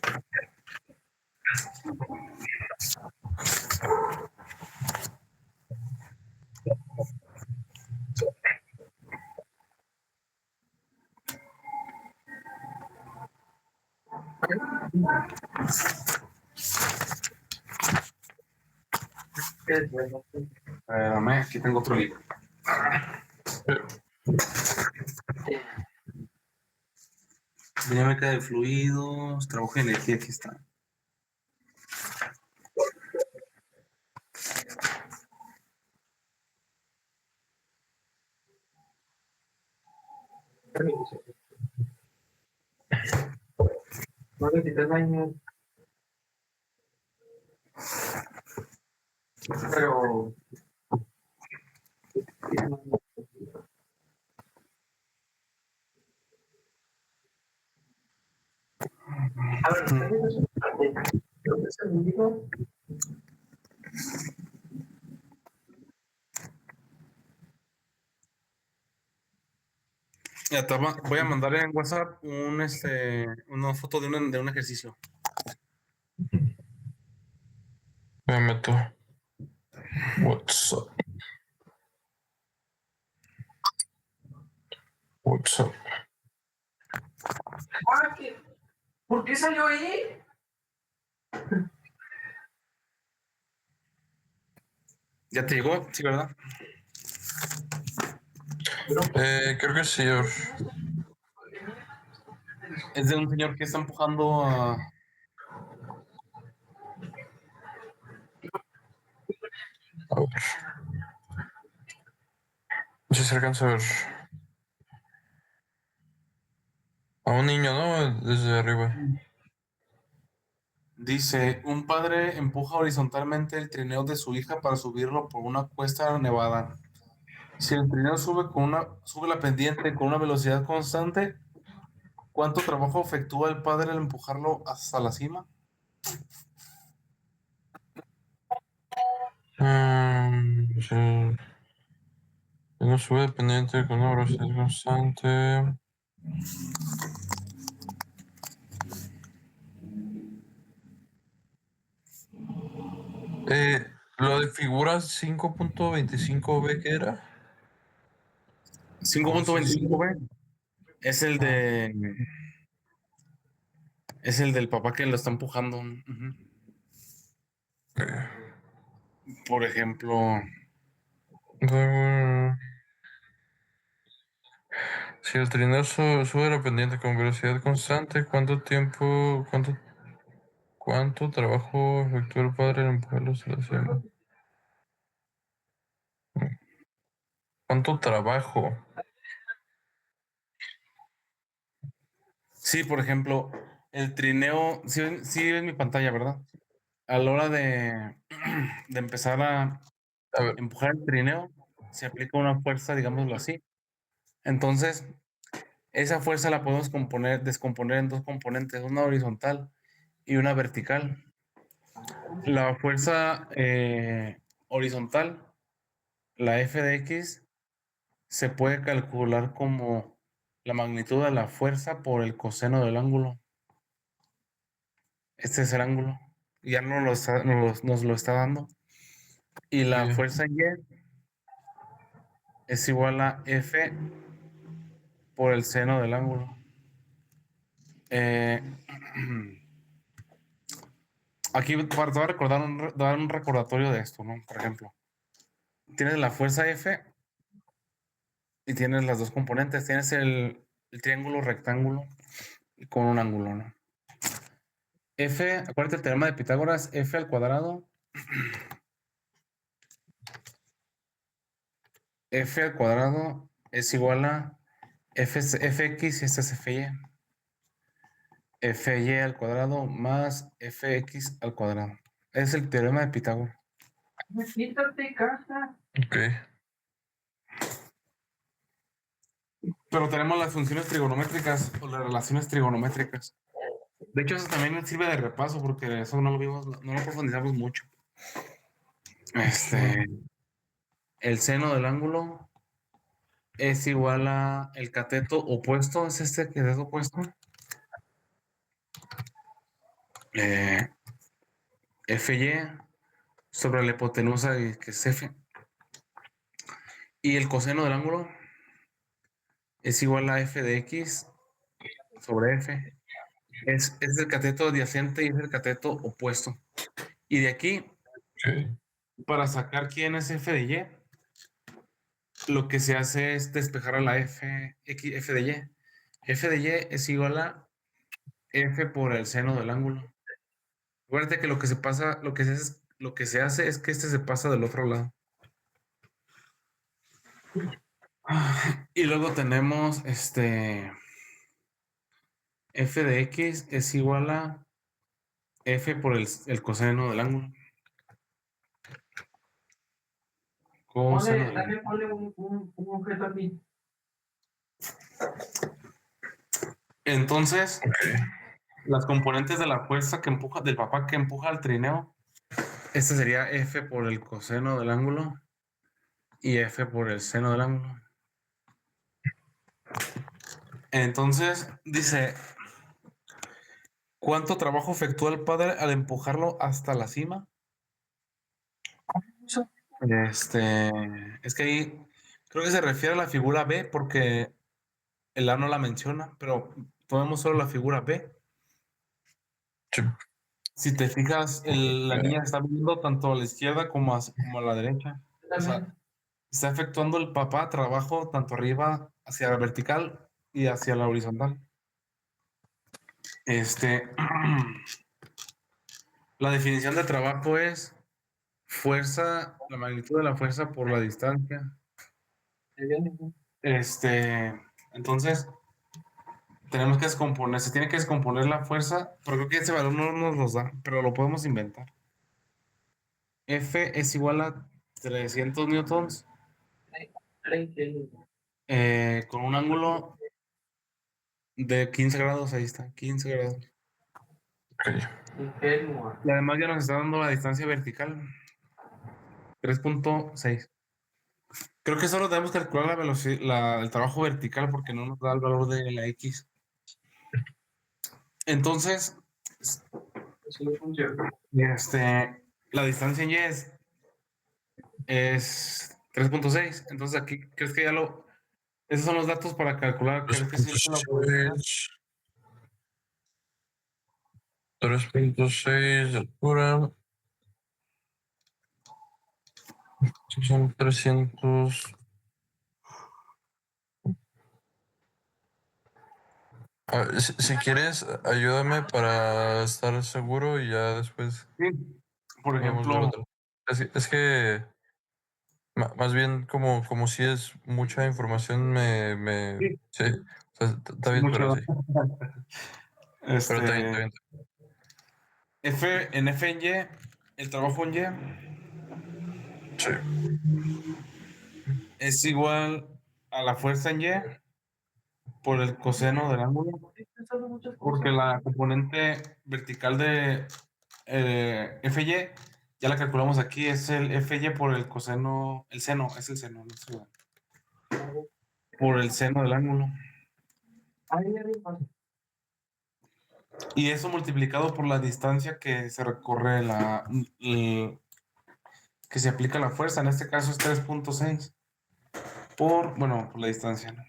Espérame, aquí tengo otro libro. Dinámica de fluidos, trabajo de energía, aquí está. No necesitas años. Pero. A ver, creo que es el único. Ya, voy a mandar en WhatsApp una foto de un ejercicio. Me meto. What's up? What's up? ¿Por qué salió ahí? ¿Ya te llegó? Sí, ¿verdad? Creo que sí. Es de un señor que está empujando a... A ver. No sé si se alcanza a ver. A un niño, ¿no? Desde arriba. Dice, un padre empuja horizontalmente el trineo de su hija para subirlo por una cuesta nevada. Si el trineo sube la pendiente con una velocidad constante, ¿cuánto trabajo efectúa el padre al empujarlo hasta la cima? Sí. No sube dependiente con una velocidad constante. Lo de figura 5.25b, ¿qué era? 5.25B es el Ah, de... Es el del papá que lo está empujando. Ujú. ok. Por ejemplo, Luego, si el trineo sube la pendiente con velocidad constante, ¿cuánto trabajo efectúa el padre al empujarlo hacia la cima? ¿Cuánto trabajo? sí, por ejemplo, el trineo, sí ven mi pantalla, ¿verdad? A la hora de empezar a A ver, empujar el trineo, se aplica una fuerza, digámoslo así. Entonces, esa fuerza la podemos descomponer en dos componentes, una horizontal y una vertical. La fuerza horizontal, la F de X, se puede calcular como la magnitud de la fuerza por el coseno del ángulo. Este es el ángulo. Ya nos lo está dando. Y la sí. fuerza Y es igual a F por el seno del ángulo. Eh, Aquí te voy a dar un recordatorio de esto, ¿no? Por ejemplo, tienes la fuerza F y tienes las dos componentes. Tienes el triángulo rectángulo con un ángulo, ¿no? F, acuérdate el teorema de Pitágoras, F al cuadrado. F al cuadrado es igual a Fx y este es Fy. Fy al cuadrado más Fx al cuadrado. Es el teorema de Pitágoras. Quítate, casa. Ok. Pero tenemos las funciones trigonométricas o las relaciones trigonométricas. De hecho, eso también sirve de repaso porque eso no lo vimos, no lo profundizamos mucho. El seno del ángulo es igual a el cateto opuesto, es este que es opuesto. Eh, Fy sobre la hipotenusa que es F. Y el coseno del ángulo es igual a F de X sobre F. Es el cateto adyacente y es el cateto opuesto. Y de aquí Ok. para sacar quién es f de y, lo que se hace es despejar a la f de y. F de y es igual a f por el seno del ángulo. Acuérdate que lo que se pasa, lo que se hace es que este se pasa del otro lado. Y luego tenemos f de x es igual a f por el coseno del ángulo. Coseno del ángulo. También ponle un objeto aquí. Entonces, Ok. las componentes de la fuerza que empuja, del papá que empuja al trineo, este sería f por el coseno del ángulo y f por el seno del ángulo. Entonces, dice, ¿cuánto trabajo efectúa el padre al empujarlo hasta la cima? Es que ahí creo que se refiere a la figura B porque el A no la menciona, pero tomemos solo la figura B. Sí. Si te fijas, la niña está viendo tanto a la izquierda como a la derecha. O sea, está efectuando el papá trabajo tanto arriba hacia la vertical y hacia la horizontal. La definición de trabajo es fuerza, la magnitud de la fuerza por la distancia. Entonces, tenemos que descomponer, se tiene que descomponer la fuerza, pero creo que ese valor no nos los da, pero lo podemos inventar. F es igual a 300 newtons con un ángulo de 15 grados, ahí está, 15 grados. Ok. Y además ya nos está dando la distancia vertical, 3.6. Creo que solo tenemos que calcular la velocidad, el trabajo vertical porque no nos da el valor de la X. Entonces, la distancia en Y es 3.6. Entonces aquí, ¿crees que ya lo... Esos son los datos para calcular, ¿crees que sí la velocidad? 3.6 de altura. Son 300. Si quieres, ayúdame para estar seguro y ya después Sí. Por podemos ver ejemplo, otra. Es que más bien como si es mucha información, sí, sí, o sea, está bien, pero mucho. sí. Pero está bien, está bien. En F en Y, el trabajo en Y Sí. es igual a la fuerza en Y por el coseno del ángulo, porque la componente vertical de FY ya la calculamos aquí, es el FY por el coseno, el seno, es el seno, no sé, por el seno del ángulo. Y eso multiplicado por la distancia que se recorre, que se aplica la fuerza, en este caso es 3.6 por la distancia, ¿no?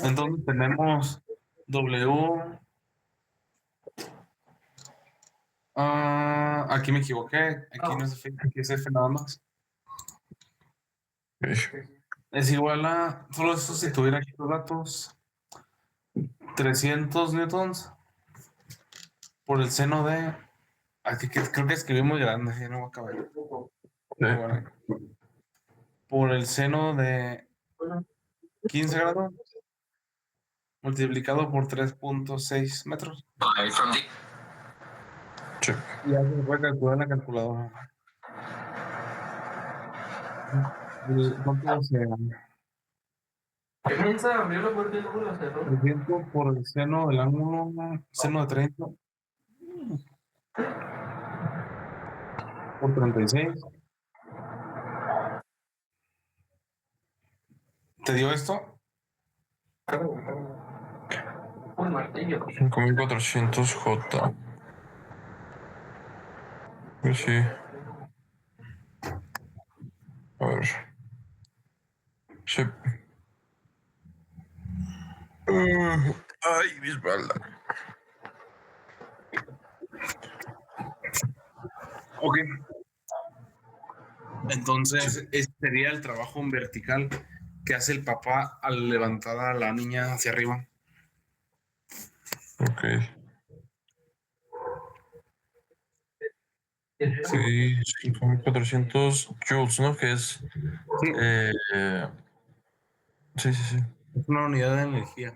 Entonces tenemos W. Aquí me equivoqué. Aquí no es F, aquí es F nada más. Es igual a, solo sustituir aquí los datos. 300 newtons por el seno de. Aquí creo que escribí muy grande, ya no va a acabar. Pero bueno, por el seno de 15 grados multiplicado por 3.6 metros. Sí. Y ya se puede calcular en la calculadora. ¿Cuánto se 300 por el seno del ángulo, seno de 30 por 36. ¿Te dio esto? 5400 J. Pues sí. A ver. Sí. Ay, mi espalda. Ok. Entonces, ese sería el trabajo en vertical que hace el papá al levantar a la niña hacia arriba. Ok. Sí. Sí, 5400 joules, ¿no? Que es. Sí, eh, sí, sí, sí. es una unidad de energía.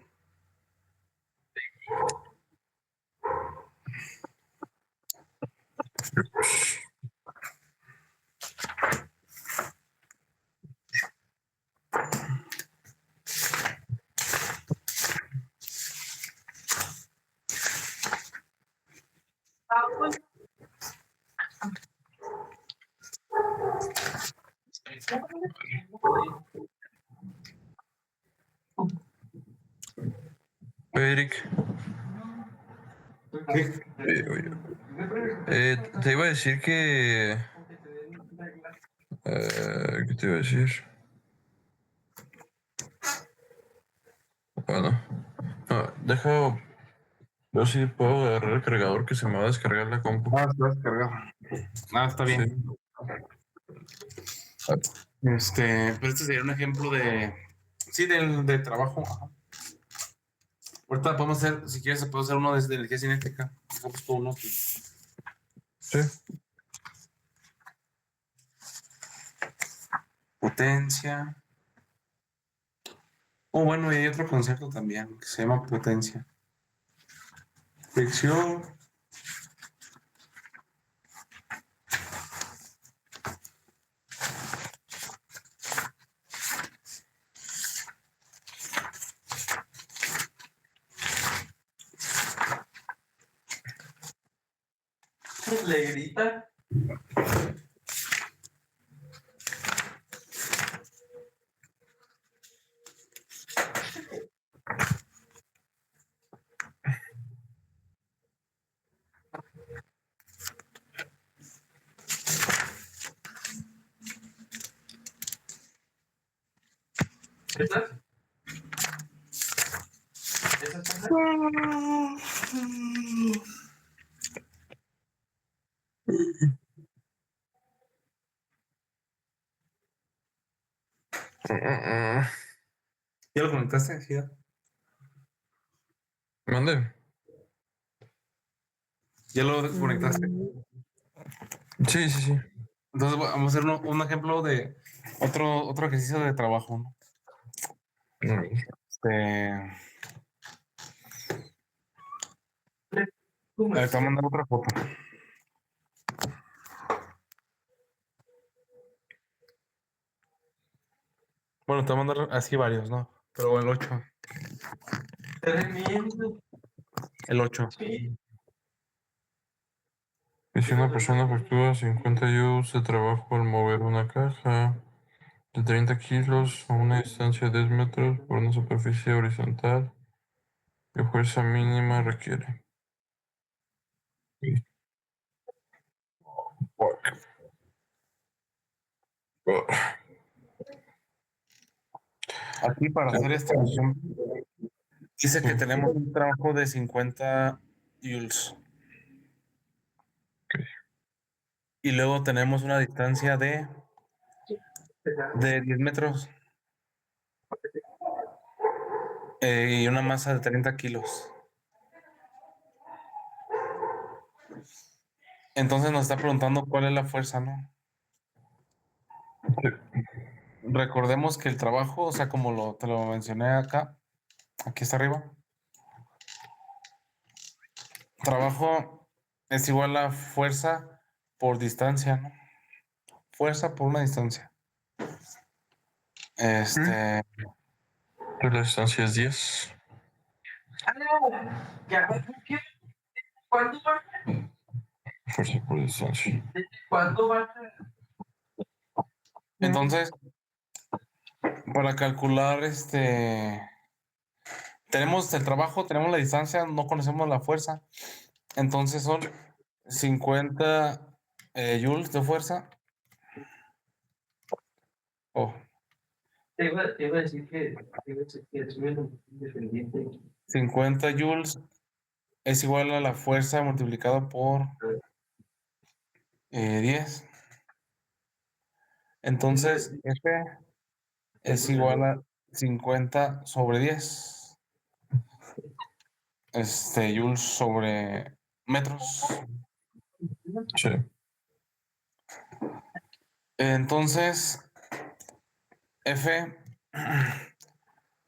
Eric, Sí. oye, te iba a decir que. ¿Qué te iba a decir? Bueno, no, deja. Yo sí puedo agarrar el cargador que se me va a descargar la compu. Ah, se va a descargar. Ah, está Sí. bien. Pero este sería un ejemplo de. Sí, de trabajo. Ajá. Ahorita podemos hacer, si quieres, se puede hacer uno de energía cinética. Hagamos todo uno aquí. Sí. Potencia. Oh, bueno, y hay otro concepto también que se llama potencia. Fricción. Le grita. ¿Estas? ¿Esas cosas? ¿Ya lo conectaste? Sí, ¿ya? Mande. ¿Ya lo conectaste? Sí, sí, sí. Entonces vamos a hacer un ejemplo de otro ejercicio de trabajo, ¿no? A ver. A ver, te voy a mandar otra foto. Bueno, te voy a mandar así varios, ¿no? Pero el 8. Tremendo. El 8. Sí. Y si una persona efectúa 50 joules de trabajo al mover una caja de 30 kilos a una distancia de 10 metros por una superficie horizontal, ¿qué fuerza mínima requiere? Fuck. Aquí para hacer esta misión dice que Sí. tenemos un trabajo de 50 joules. Y luego tenemos una distancia de 10 metros y una masa de 30 kilos. Entonces nos está preguntando cuál es la fuerza, ¿no? Recordemos que el trabajo, o sea, como te lo mencioné acá, aquí está arriba, trabajo es igual a fuerza por distancia, ¿no? Fuerza por una distancia. Este, La distancia es 10. Ah, no. Ya, ¿qué? ¿Cuándo va? Fuerza por distancia. ¿Cuándo va? entonces, para calcular tenemos el trabajo, tenemos la distancia, no conocemos la fuerza. Entonces son 50 joules de fuerza. Oh, Te iba a decir que es menos independiente. 50 joules es igual a la fuerza multiplicado por 10. Entonces, F es igual a 50 sobre 10. Joules sobre metros. Sí. Entonces, F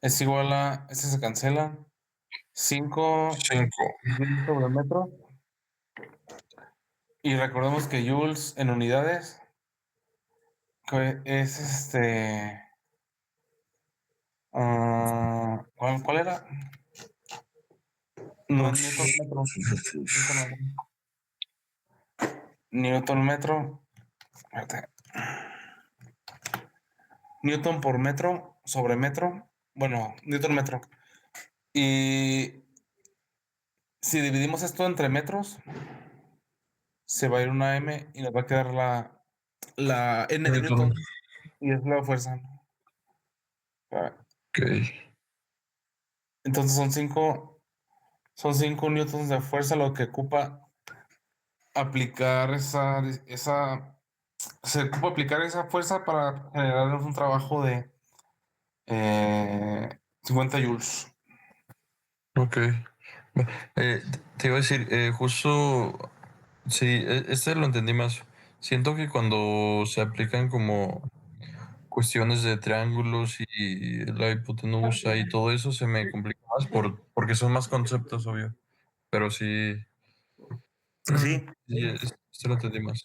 es igual a, este se cancela, 5 5. joules sobre metro. Y recordemos que joules en unidades que es ¿cuál era? No es Newton metro. Newton metro. Espérate. Newton por metro sobre metro. Bueno, Newton metro. Y si dividimos esto entre metros, se va a ir una M y nos va a quedar la N de Newton. Y es la fuerza. Ok. Entonces son 5 newtons de fuerza lo que ocupa aplicar se ocupa aplicar esa fuerza para generar un trabajo de 50 joules. Ok. Te iba a decir, justo, sí, este lo entendí más. Siento que cuando se aplican como cuestiones de triángulos y la hipotenusa y todo eso se me complica más porque son más conceptos, obvio. Pero sí, Sí. sí, este lo entendí más.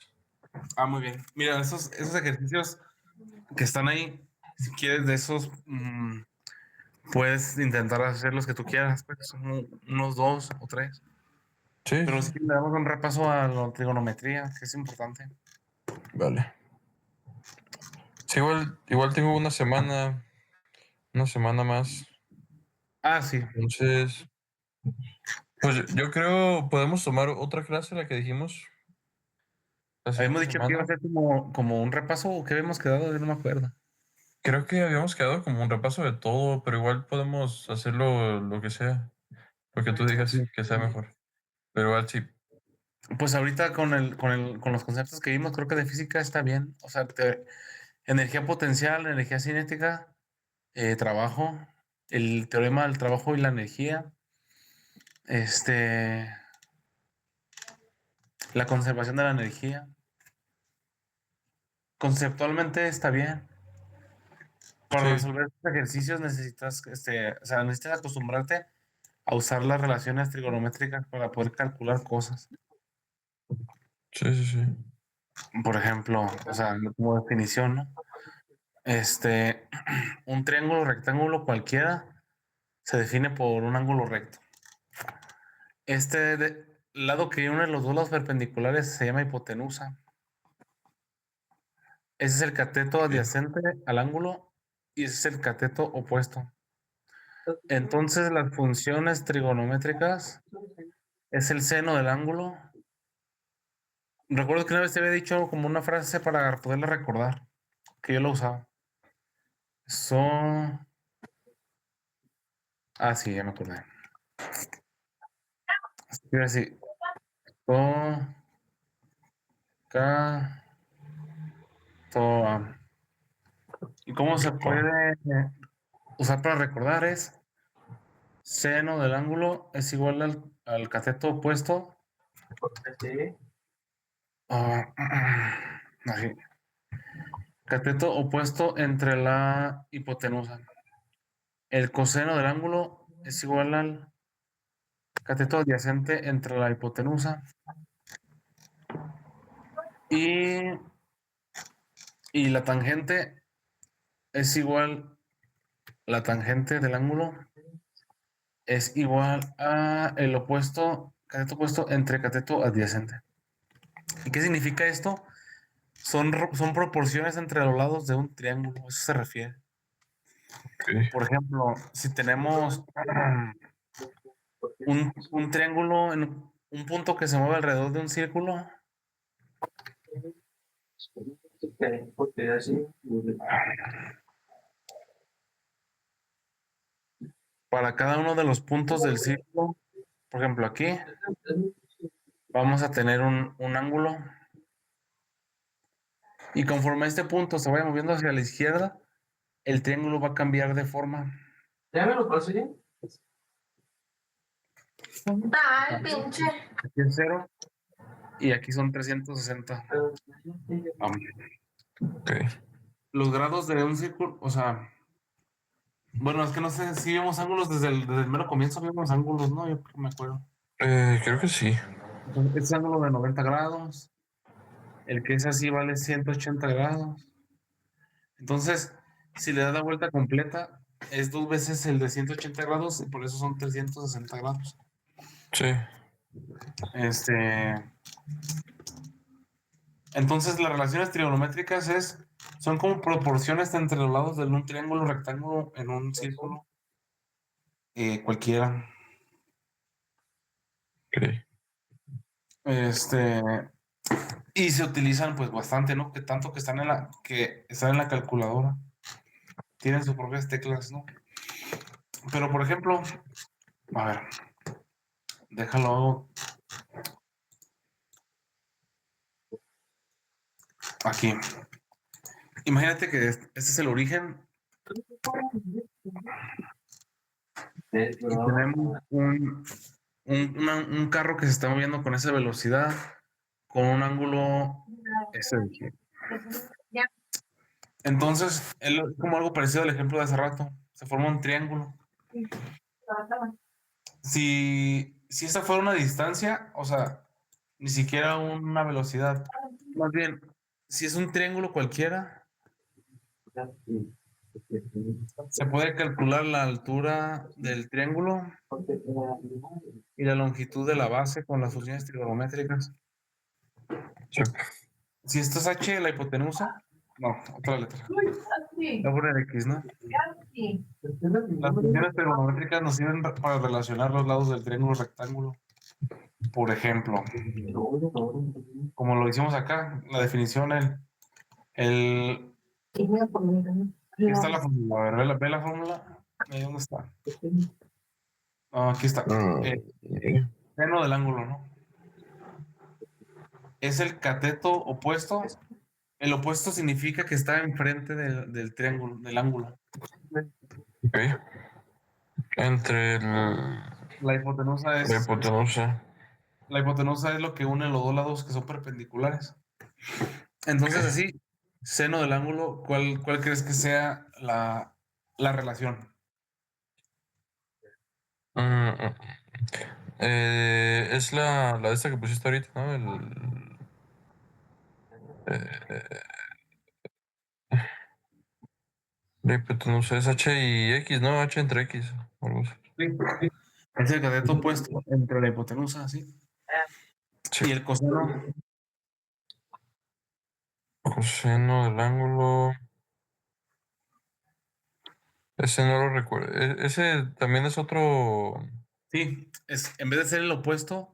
Muy bien. Mira, esos ejercicios que están ahí, si quieres de esos, puedes intentar hacer los que tú quieras, pues son unos 2 o 3. Sí, Pero sí, sí le damos un repaso a la trigonometría, que es importante. vale. Sí, igual tengo una semana más. Sí. Entonces, pues yo creo podemos tomar otra clase, la que dijimos la Habíamos siguiente dicho que iba a semana. ser como un repaso o que habíamos quedado, yo no me acuerdo. Creo que habíamos quedado como un repaso de todo, pero igual podemos hacerlo lo que sea, lo que tú digas que sea mejor. Pero igual sí, Pues ahorita con los conceptos que vimos, creo que de física está bien. O sea, energía potencial, energía cinética, trabajo, el teorema del trabajo y la energía, este, la conservación de la energía. Conceptualmente está bien. Para sí, resolver estos ejercicios necesitas acostumbrarte a usar las relaciones trigonométricas para poder calcular cosas. sí, sí, sí. Por ejemplo, o sea, como definición, ¿no? Un triángulo rectángulo cualquiera se define por un ángulo recto. Lado que une los dos lados perpendiculares se llama hipotenusa. Ese es el cateto adyacente al ángulo y ese es el cateto opuesto. Entonces, las funciones trigonométricas es el seno del ángulo. Recuerdo que una vez te había dicho como una frase para poderla recordar, que yo la usaba. Son. Sí, ya me acordé. Iba a decir, so, ca, to, ¿Y cómo se puede usar para recordar? Es seno del ángulo es igual al cateto opuesto. ah, Así. Cateto opuesto entre la hipotenusa. El coseno del ángulo es igual al cateto adyacente entre la hipotenusa. Y, y la tangente es igual, la tangente del ángulo es igual a el opuesto, cateto opuesto entre cateto adyacente. ¿Y qué significa esto? Son proporciones entre los lados de un triángulo, a eso se refiere. Ok. Por ejemplo, si tenemos un triángulo en un punto que se mueve alrededor de un círculo, Porque así, para cada uno de los puntos del círculo, por ejemplo aquí, vamos a tener un ángulo Y conforme a este punto se vaya moviendo hacia la izquierda, el triángulo va a cambiar de forma. ¿Ya me lo pasó ya? Ay, pinche. Aquí es 0 y aquí son 360. Ok. Los grados de un círculo, o sea, bueno, es que no sé si vemos ángulos desde el mero comienzo, vimos ángulos, ¿no? Yo me acuerdo. Creo que sí. Este es ángulo de 90 grados. El que es así vale 180 grados. Entonces, si le das la vuelta completa, es 2 veces el de 180 grados y por eso son 360 grados. Sí. Entonces, las relaciones trigonométricas son como proporciones entre los lados de un triángulo rectángulo en un círculo cualquiera. Ok. Y se utilizan pues bastante, ¿no? Que tanto que están en la calculadora. Tienen sus propias teclas, ¿no? Pero por ejemplo, a ver, déjalo aquí. Imagínate que este es el origen y tenemos un carro que se está moviendo con esa velocidad, con un ángulo ese de aquí. Ya. Entonces, es como algo parecido al ejemplo de hace rato. Se forma un triángulo. Si esa fuera una distancia, o sea, ni siquiera una velocidad. Más bien, si es un triángulo cualquiera, se puede calcular la altura del triángulo y la longitud de la base con las funciones trigonométricas. Sí. Si esto es h, la hipotenusa, no, otra letra. Voy a poner x, ¿no? Las funciones trigonométricas nos sirven para relacionar los lados del triángulo rectángulo. Por ejemplo, como lo hicimos acá, la definición, aquí está la fórmula. A ver, ve la fórmula. Ahí, ¿dónde está? Ah, aquí está. Seno del ángulo, ¿no? Es el cateto opuesto. El opuesto significa que está enfrente del triángulo, del ángulo. Ok. Entre La hipotenusa la hipotenusa. La hipotenusa es lo que une los dos lados que son perpendiculares. Entonces, Ok. así, seno del ángulo, ¿cuál crees que sea la relación? Mm, mm. Es la de esta que pusiste ahorita, ¿no? Eh, la hipotenusa es H y X, ¿no? H entre X. O algo así. Sí. Es el cateto opuesto entre la hipotenusa, ¿sí? Sí. Y el coseno. Coseno del ángulo. Ese no lo recuerdo. Ese también es otro. Sí, en vez de ser el opuesto,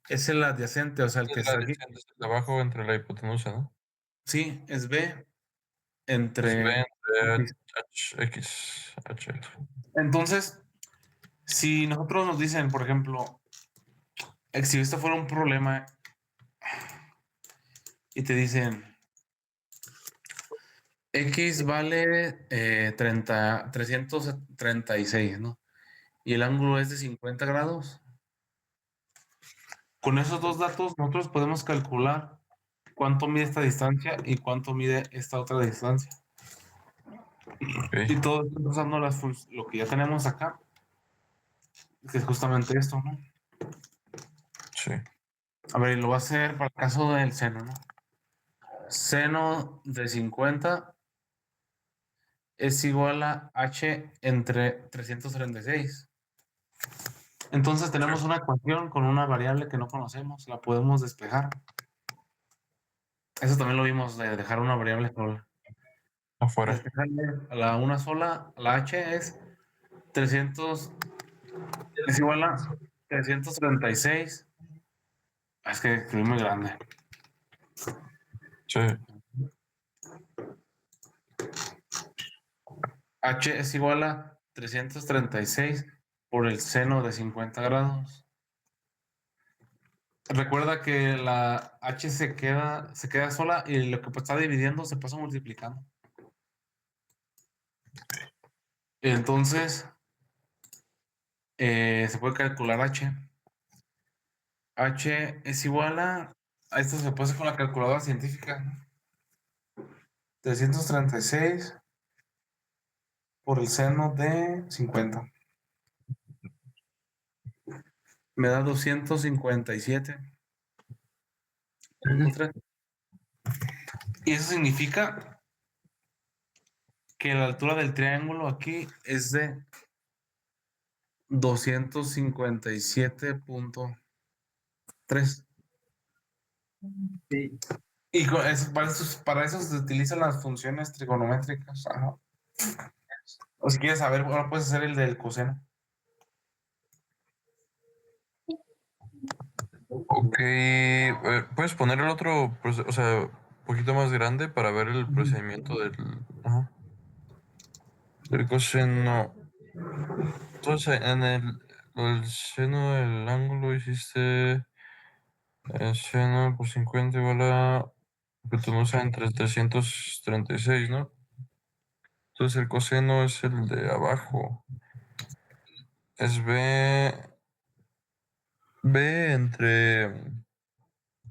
es el adyacente, o sea, el que La está aquí. adyacente, es el de abajo entre la hipotenusa, ¿no? Sí, es B Es B entre entre X. X, H. Entonces, si nosotros nos dicen, por ejemplo, si esto fuera un problema y te dicen X vale 336, ¿no? Y el ángulo es de 50 grados. Con esos dos datos nosotros podemos calcular cuánto mide esta distancia y cuánto mide esta otra distancia. Ok. Y todo esto usando lo que ya tenemos acá, que es justamente esto, ¿no? Sí. A ver, y lo voy a hacer para el caso del seno, ¿no? Seno de 50 es igual a h entre 336. Entonces tenemos una ecuación con una variable que no conocemos, la podemos despejar. Eso también lo vimos de dejar una variable sola. Afuera. Despejarle a la una sola, la h es 300, es igual a 336. Es que escribí muy grande. Sí. H es igual a 336 por el seno de 50 grados. Recuerda que la h se queda sola y lo que está dividiendo se pasa multiplicando. Entonces, se puede calcular h. H es igual a esto se puede hacer con la calculadora científica, ¿no? 336 por el seno de 50. Me da 257.3. Y eso significa que la altura del triángulo aquí es de 257.3. Sí. Y para eso se utilizan las funciones trigonométricas. Ajá. O si quieres saber, ahora puedes hacer el del coseno. Ok, ¿puedes poner el otro, o sea, un poquito más grande para ver el procedimiento ajá, del coseno? Entonces, en el seno del ángulo hiciste el seno por 50 igual a hipotenusa entre 336, ¿no? Entonces el coseno es el de abajo. Es B entre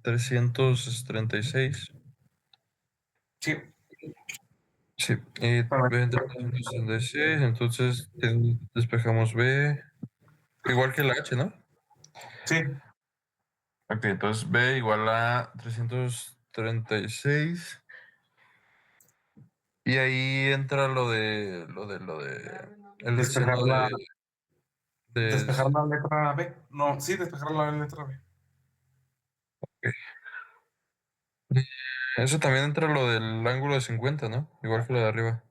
336. Sí, Sí, y para B entre 336, entonces despejamos B, igual que la H, ¿no? sí, Ok, entonces B igual a 336. Y ahí entra el despejar seno la, de despejar la letra B. No, sí, despejar la letra B. eso también entra lo del ángulo de 50, ¿no? Igual que lo de arriba.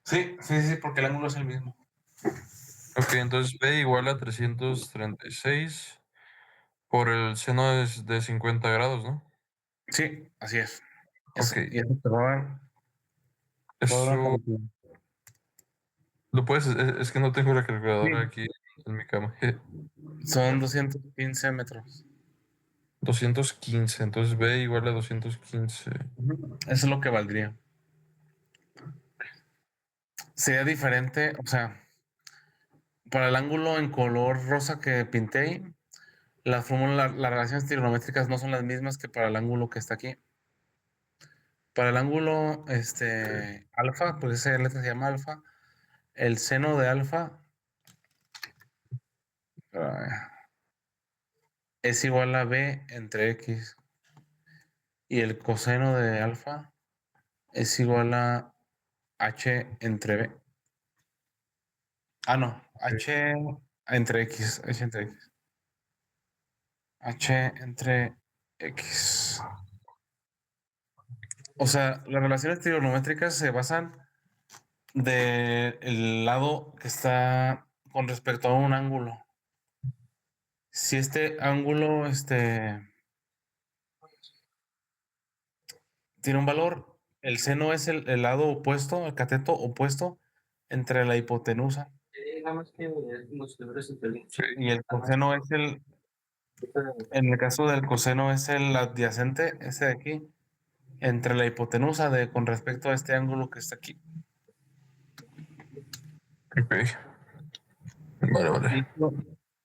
Sí, sí, sí, porque el ángulo es el mismo. Ok, entonces B igual a 336 por el seno de 50 grados, ¿no? Sí, así es. Ok, Y eso te va a dar toda la eso calculadora. lo puedes, es que no tengo la calculadora Sí, aquí en mi cama. son 215 metros. 215, entonces B igual a 215. Eso es lo que valdría. Sería diferente, o sea, para el ángulo en color rosa que pinté ahí, las relaciones trigonométricas no son las mismas que para el ángulo que está aquí. Para el ángulo alfa, pues esa letra se llama alfa, el seno de alfa es igual a b entre x y el coseno de alfa es igual a h entre b. Ah, no, h entre x, h entre x. H entre x. O sea, las relaciones trigonométricas se basan del lado que está con respecto a un ángulo. Si este ángulo tiene un valor, el seno es el lado opuesto, el cateto opuesto entre la hipotenusa. Digamos que es como si fuera súper Sí. Y el coseno es en el caso del coseno es el adyacente, ese de aquí, entre la hipotenusa con respecto a este ángulo que está aquí. Ok. Vale, Y vale.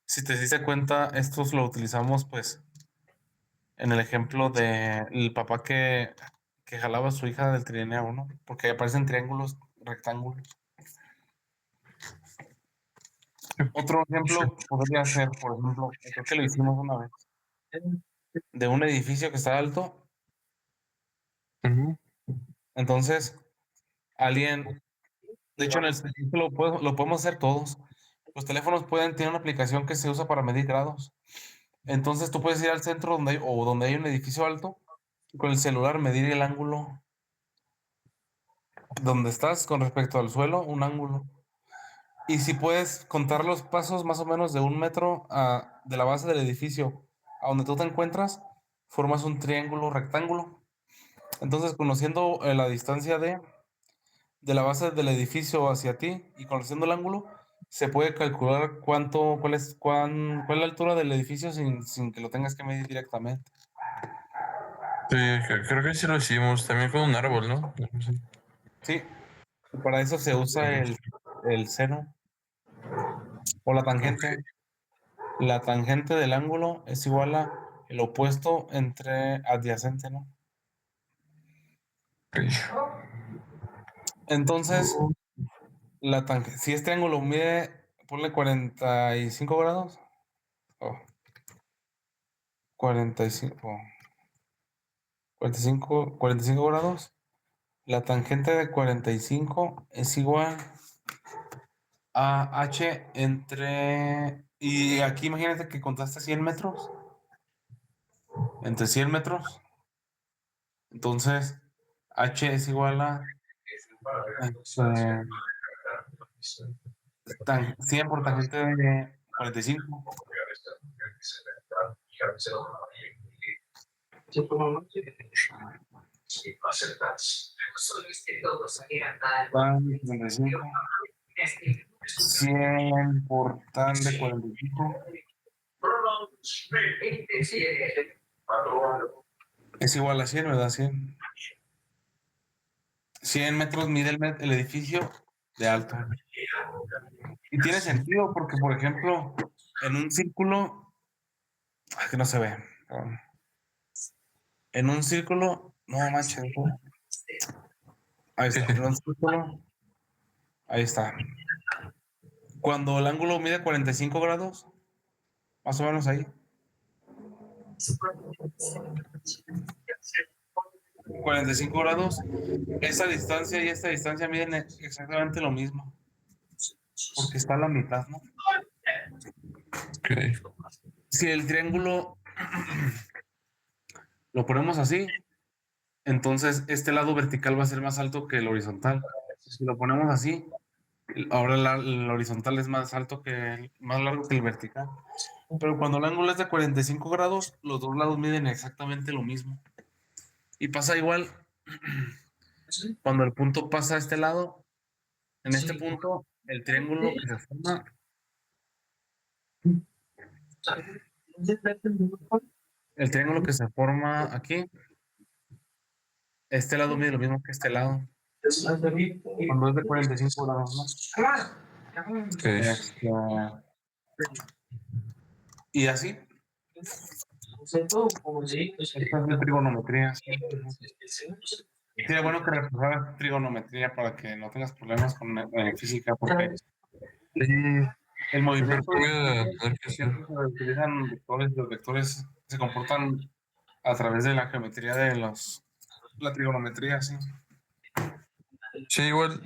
si te diste cuenta, estos lo utilizamos pues en el ejemplo de el papá que jalaba a su hija del trineo, ¿no? Porque aparecen triángulos, rectángulos. Otro Sí. ejemplo podría ser, por ejemplo, creo que lo hicimos una vez, de un edificio que está alto. Ujú. Entonces, alguien, de hecho, en el lo podemos hacer todos. Los teléfonos tener una aplicación que se usa para medir grados. Entonces, tú puedes ir al centro donde hay un edificio alto y con el celular medir el ángulo donde estás con respecto al suelo, un ángulo. Y si puedes contar los pasos más o menos de 1 metro de la base del edificio a donde tú te encuentras, formas un triángulo rectángulo. Entonces, conociendo la distancia de la base del edificio hacia ti y conociendo el ángulo, se puede calcular cuál es la altura del edificio sin que lo tengas que medir directamente. Sí, creo que sí lo hicimos. También con un árbol, ¿no? Sí, y para eso se usa el seno o la tangente. La tangente del ángulo es igual a el opuesto entre adyacente, ¿no? Ok. Entonces, si este ángulo mide, ponle 45 grados. Oh, 45, 45 grados. La tangente de 45 es igual a h entre... Y aquí imagínate que contaste 100 metros. Entre 100 metros. Entonces, h es igual a... este, 100 por tangente de 45. Sí, como no sé. Tan de 45. 100 por tan de 45 es igual a 100, ¿verdad? 100 metros mide el edificio de alto. Y tiene sentido porque, por ejemplo, en un círculo, que no se ve. En un círculo, no manches. Ahí está. En un círculo, ahí está. Cuando el ángulo mide 45 grados, más o menos ahí. 45 grados, esa distancia y esta distancia miden exactamente lo mismo. Porque está a la mitad, ¿no? Ok. Si el triángulo lo ponemos así, entonces este lado vertical va a ser más alto que el horizontal. Si lo ponemos así, ahora el horizontal es más alto más largo que el vertical. Pero cuando el ángulo es de 45 grados, los dos lados miden exactamente lo mismo. Y pasa igual cuando el punto pasa a este lado. En este punto, el triángulo que se forma, aquí, este lado mide lo mismo que este lado. Cuando es de 45 grados, ¿no? Ok. Este, y así. Esta es de trigonometría. Sí. Sería bueno que repasaras trigonometría para que no tengas problemas con física, porque el Creo movimiento que voy de a tener que hacer. se utilizan vectores, los vectores se comportan a través de la geometría la trigonometría, sí. Sí, igual.